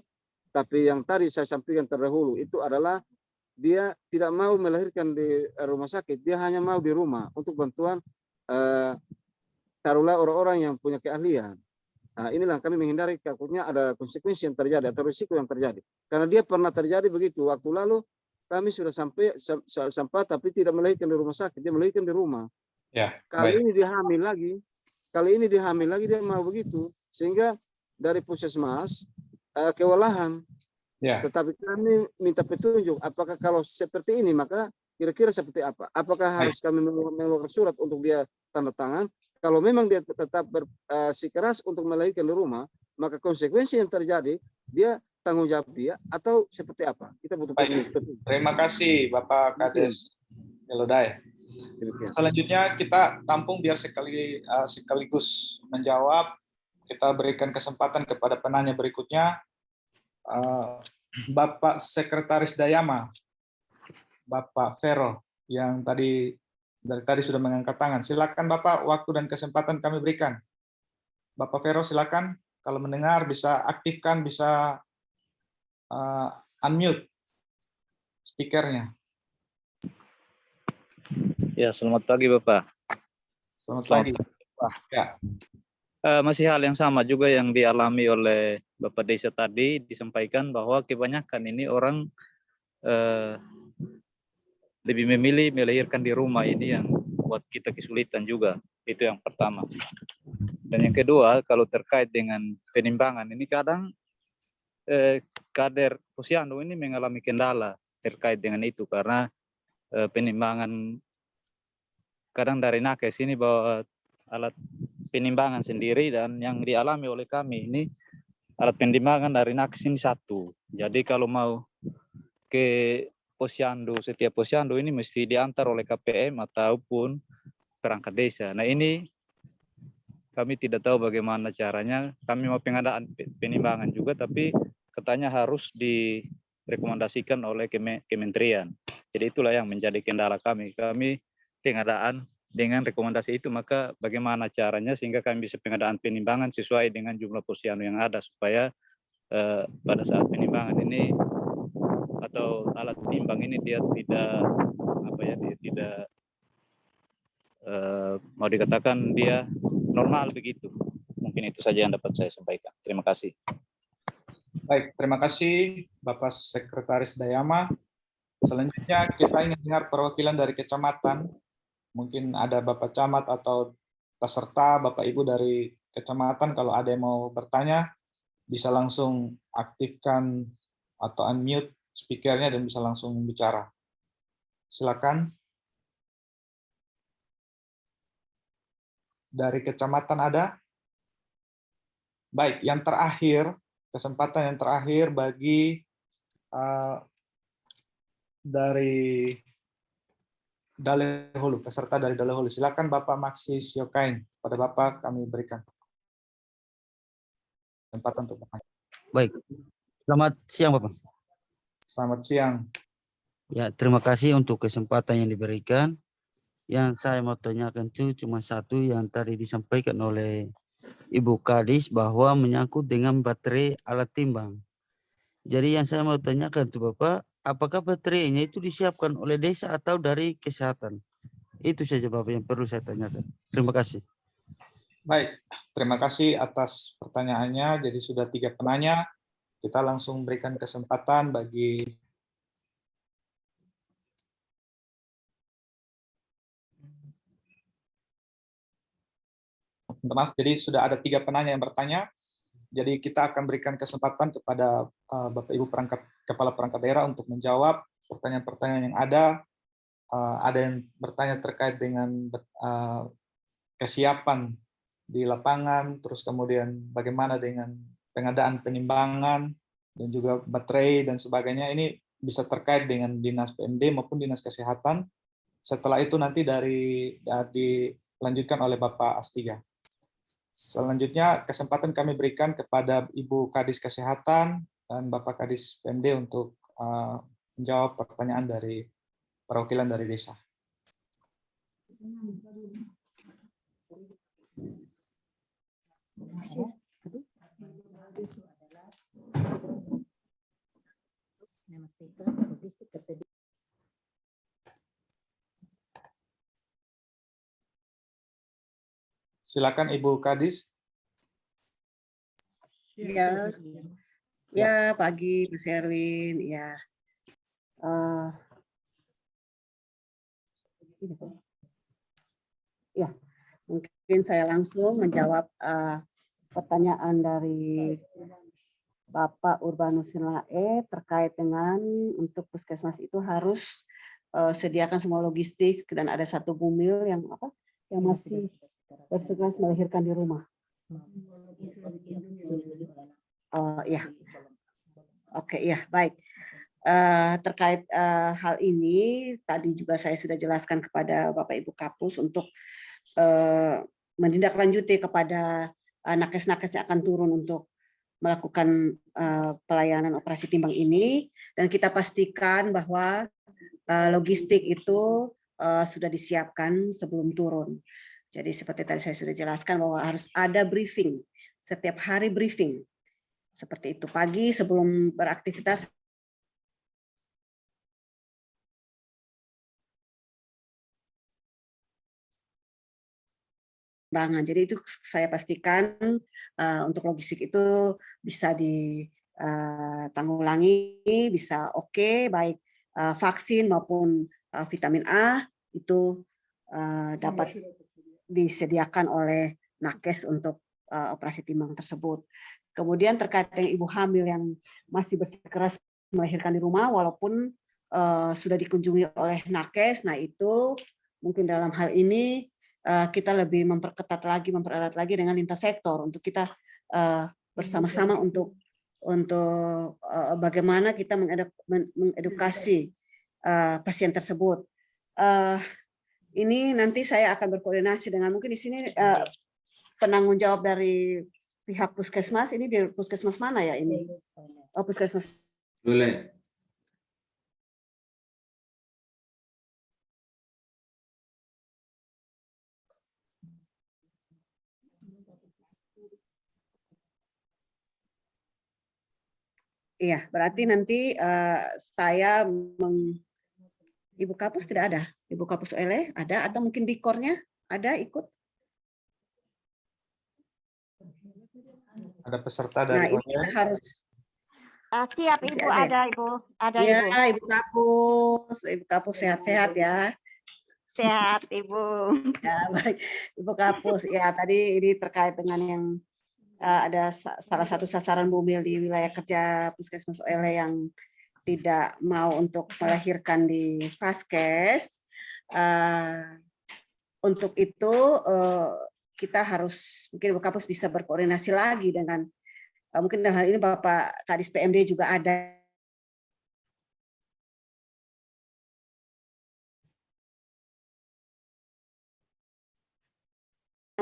tapi yang tadi saya sampaikan terdahulu itu adalah dia tidak mau melahirkan di rumah sakit, dia hanya mau di rumah untuk bantuan taruhlah orang-orang yang punya keahlian. Nah, inilah kami menghindari takutnya ada konsekuensi yang terjadi atau risiko yang terjadi. Karena dia pernah terjadi begitu, waktu lalu kami sudah sampai tapi tidak melahirkan di rumah sakit, dia melahirkan di rumah. Ya, Kali ini dia hamil lagi, dia mau begitu, sehingga dari puskesmas kewalahan. Ya. Tetapi kami minta petunjuk, apakah kalau seperti ini maka kira-kira seperti apa? Apakah harus kami mengeluarkan surat untuk dia tanda tangan? Kalau memang dia tetap bersikeras untuk melahirkan di rumah, maka konsekuensi yang terjadi dia tanggung jawab dia atau seperti apa? Kita butuh petunjuk. Terima kasih Bapak Kades Elodai. Selanjutnya kita tampung biar sekaligus menjawab. Kita berikan kesempatan kepada penanya berikutnya. Bapak Sekretaris Dayama, Bapak Vero, yang dari tadi sudah mengangkat tangan. Silakan Bapak, waktu dan kesempatan kami berikan. Bapak Vero, silakan. Kalau mendengar bisa aktifkan, bisa unmute speakernya. Ya, selamat pagi Bapak. Selamat pagi. Ya. Masih hal yang sama juga yang dialami oleh Bapak Desa tadi, disampaikan bahwa kebanyakan ini orang lebih memilih melahirkan di rumah, ini yang buat kita kesulitan juga. Itu yang pertama. Dan yang kedua, kalau terkait dengan penimbangan, ini kadang kader posyandu ini mengalami kendala terkait dengan itu, karena penimbangan kadang dari nakes ini bawa alat penimbangan sendiri, dan yang dialami oleh kami ini alat penimbangan dari nakes ini satu. Jadi kalau mau ke posyandu, setiap posyandu ini mesti diantar oleh KPM ataupun perangkat desa. Nah ini kami tidak tahu bagaimana caranya. Kami mau pengadaan penimbangan juga, tapi katanya harus direkomendasikan oleh kementerian. Jadi itulah yang menjadi kendala kami. Kami pengadaan dengan rekomendasi itu, maka bagaimana caranya sehingga kami bisa pengadaan penimbangan sesuai dengan jumlah posyandu yang ada, supaya pada saat penimbangan ini atau alat timbang ini dia tidak mau dikatakan dia normal begitu. Mungkin itu saja yang dapat saya sampaikan. Terima kasih. Baik, terima kasih Bapak Sekretaris Dayama. Selanjutnya kita ingin dengar perwakilan dari kecamatan. Mungkin ada Bapak Camat atau peserta, Bapak Ibu dari kecamatan, kalau ada yang mau bertanya, bisa langsung aktifkan atau unmute speakernya dan bisa langsung bicara. Silakan. Dari kecamatan ada? Baik, yang terakhir, kesempatan yang terakhir bagi dari Dalehulu, peserta dari Dalehulu. Silakan Bapak Maksi Siokain. Pada Bapak kami berikan kesempatan untuk bertanya. Baik, selamat siang Bapak. Selamat siang. Ya, terima kasih untuk kesempatan yang diberikan. Yang saya mau tanyakan itu cuma satu yang tadi disampaikan oleh Ibu Kadis bahwa menyangkut dengan baterai alat timbang. Jadi yang saya mau tanyakan itu Bapak, apakah baterainya itu disiapkan oleh desa atau dari kesehatan? Itu saja Bapak yang perlu saya tanyakan. Terima kasih. Baik, terima kasih atas pertanyaannya. Jadi sudah 3 penanya. kita langsung berikan kesempatan bagi maaf, jadi sudah ada 3 penanya yang bertanya. Jadi kita akan berikan kesempatan kepada Bapak Ibu Kepala Perangkat Daerah untuk menjawab pertanyaan-pertanyaan yang ada. Ada yang bertanya terkait dengan kesiapan di lapangan, terus kemudian bagaimana dengan pengadaan penimbangan, dan juga baterai dan sebagainya. Ini bisa terkait dengan Dinas PMD maupun Dinas Kesehatan. Setelah itu nanti dilanjutkan oleh Bapak Astiga. Selanjutnya kesempatan kami berikan kepada Ibu Kadis Kesehatan dan Bapak Kadis PMD untuk menjawab pertanyaan dari perwakilan dari desa. Silakan Ibu Kadis. Ya, ya pagi Mas Erwin. Ya, ya mungkin saya langsung menjawab pertanyaan dari Bapak Urbanus Silae terkait dengan untuk puskesmas itu harus sediakan semua logistik dan ada 1 bumil yang masih bersikeras melahirkan di rumah. Ya, oke ya baik. Terkait hal ini tadi juga saya sudah jelaskan kepada Bapak Ibu Kapus untuk menindaklanjuti kepada nakes-nakes yang akan turun untuk melakukan pelayanan operasi timbang ini, dan kita pastikan bahwa logistik itu sudah disiapkan sebelum turun. Jadi seperti tadi saya sudah jelaskan bahwa harus ada briefing, setiap hari briefing. Seperti itu, pagi sebelum beraktivitas. Jadi itu saya pastikan untuk logistik itu bisa ditanggulangi, bisa oke, baik vaksin maupun vitamin A itu dapat disediakan oleh nakes untuk operasi timbang tersebut. Kemudian terkait dengan ibu hamil yang masih bersikeras melahirkan di rumah walaupun sudah dikunjungi oleh nakes, nah itu mungkin dalam hal ini kita lebih mempererat lagi dengan lintas sektor untuk kita bersama-sama untuk bagaimana kita mengedukasi pasien tersebut. Ini nanti saya akan berkoordinasi dengan mungkin di sini penanggung jawab dari pihak puskesmas. Ini di puskesmas mana ya ini? Oh, puskesmas. Boleh. Iya, berarti nanti saya Ibu Kapus tidak ada? Ibu Kapus Ele ada atau mungkin Dikornya ada ikut? Ada peserta dari ini kita harus siap Ibu, ada Ibu, ada ya, Ibu. Ibu Kapus sehat-sehat ya. Sehat Ibu. Ya baik, Ibu Kapus. Ya tadi ini terkait dengan yang ada salah satu sasaran bumil di wilayah kerja Puskesmas Ele yang tidak mau untuk melahirkan di Vaskes. Untuk itu kita harus mungkin Ibu Kapus bisa berkoordinasi lagi dengan mungkin dalam hal ini Bapak Kadis PMD juga ada.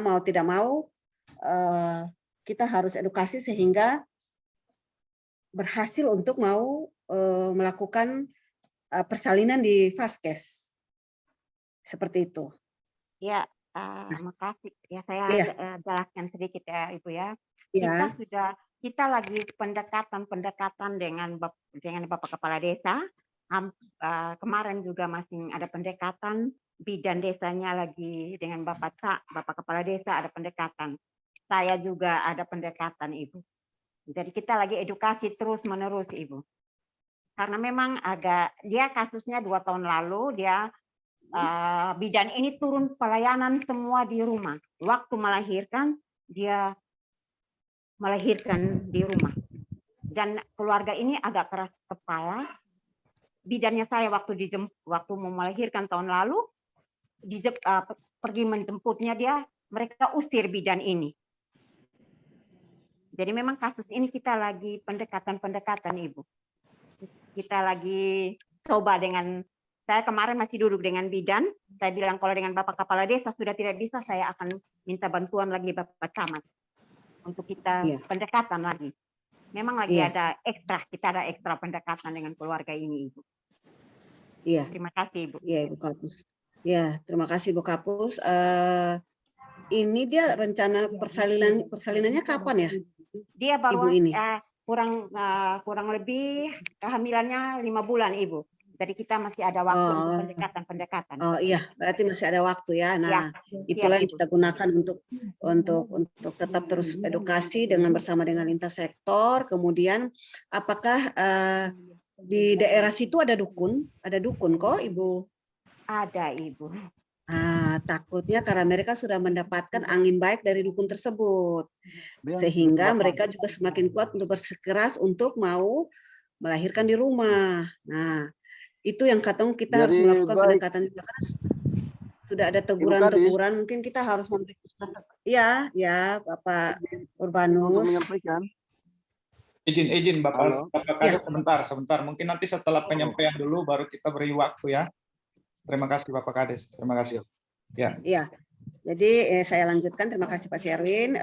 Mau tidak mau kita harus edukasi sehingga berhasil untuk mau melakukan persalinan di Vaskes. Seperti itu. Ya, makasih. Ya saya jelaskan sedikit ya Ibu ya. Ya. Kita lagi pendekatan dengan Bapak Kepala Desa. Kemarin juga masih ada pendekatan, bidan desanya lagi dengan Bapak Kepala Desa ada pendekatan. Saya juga ada pendekatan Ibu. Jadi kita lagi edukasi terus-menerus, Ibu. Karena memang dia kasusnya 2 tahun lalu, dia bidan ini turun pelayanan semua di rumah. Waktu melahirkan, dia melahirkan di rumah. Dan keluarga ini agak keras kepala. Bidannya saya waktu mau melahirkan tahun lalu, pergi menjemputnya mereka usir bidan ini. Jadi memang kasus ini kita lagi pendekatan, Ibu. Kita lagi coba saya kemarin masih duduk dengan bidan, saya bilang kalau dengan Bapak Kepala Desa sudah tidak bisa, saya akan minta bantuan lagi Bapak Camat untuk kita pendekatan lagi. Memang lagi kita ada ekstra pendekatan dengan keluarga ini, Ibu. Iya. Terima kasih, Ibu. Iya, Ibu Kapus. Ya, terima kasih Ibu Kapus. Ini dia rencana persalinannya kapan ya? Dia baru Ibu ini. kurang lebih kehamilannya 5 bulan, Ibu. Jadi kita masih ada waktu untuk pendekatan. Oh iya, berarti masih ada waktu ya. Nah, itulah siap, yang kita gunakan untuk tetap terus edukasi bersama dengan lintas sektor. Kemudian, apakah di daerah situ ada dukun? Ada dukun kok, Ibu? Ada, Ibu. Takutnya karena mereka sudah mendapatkan angin baik dari dukun tersebut, sehingga mereka juga semakin kuat untuk bersikeras untuk mau melahirkan di rumah. Nah, itu yang kita harus melakukan pendekatan juga, karena sudah ada teguran-teguran, mungkin kita harus memberikan. Ya, Bapak Urbanus. Untuk menyampaikan. Izin Bapak Kades sebentar. Mungkin nanti setelah penyampaian dulu baru kita beri waktu ya. Terima kasih Bapak Kades. Terima kasih. Ya. Iya. Jadi saya lanjutkan. Terima kasih Pak Sherwin.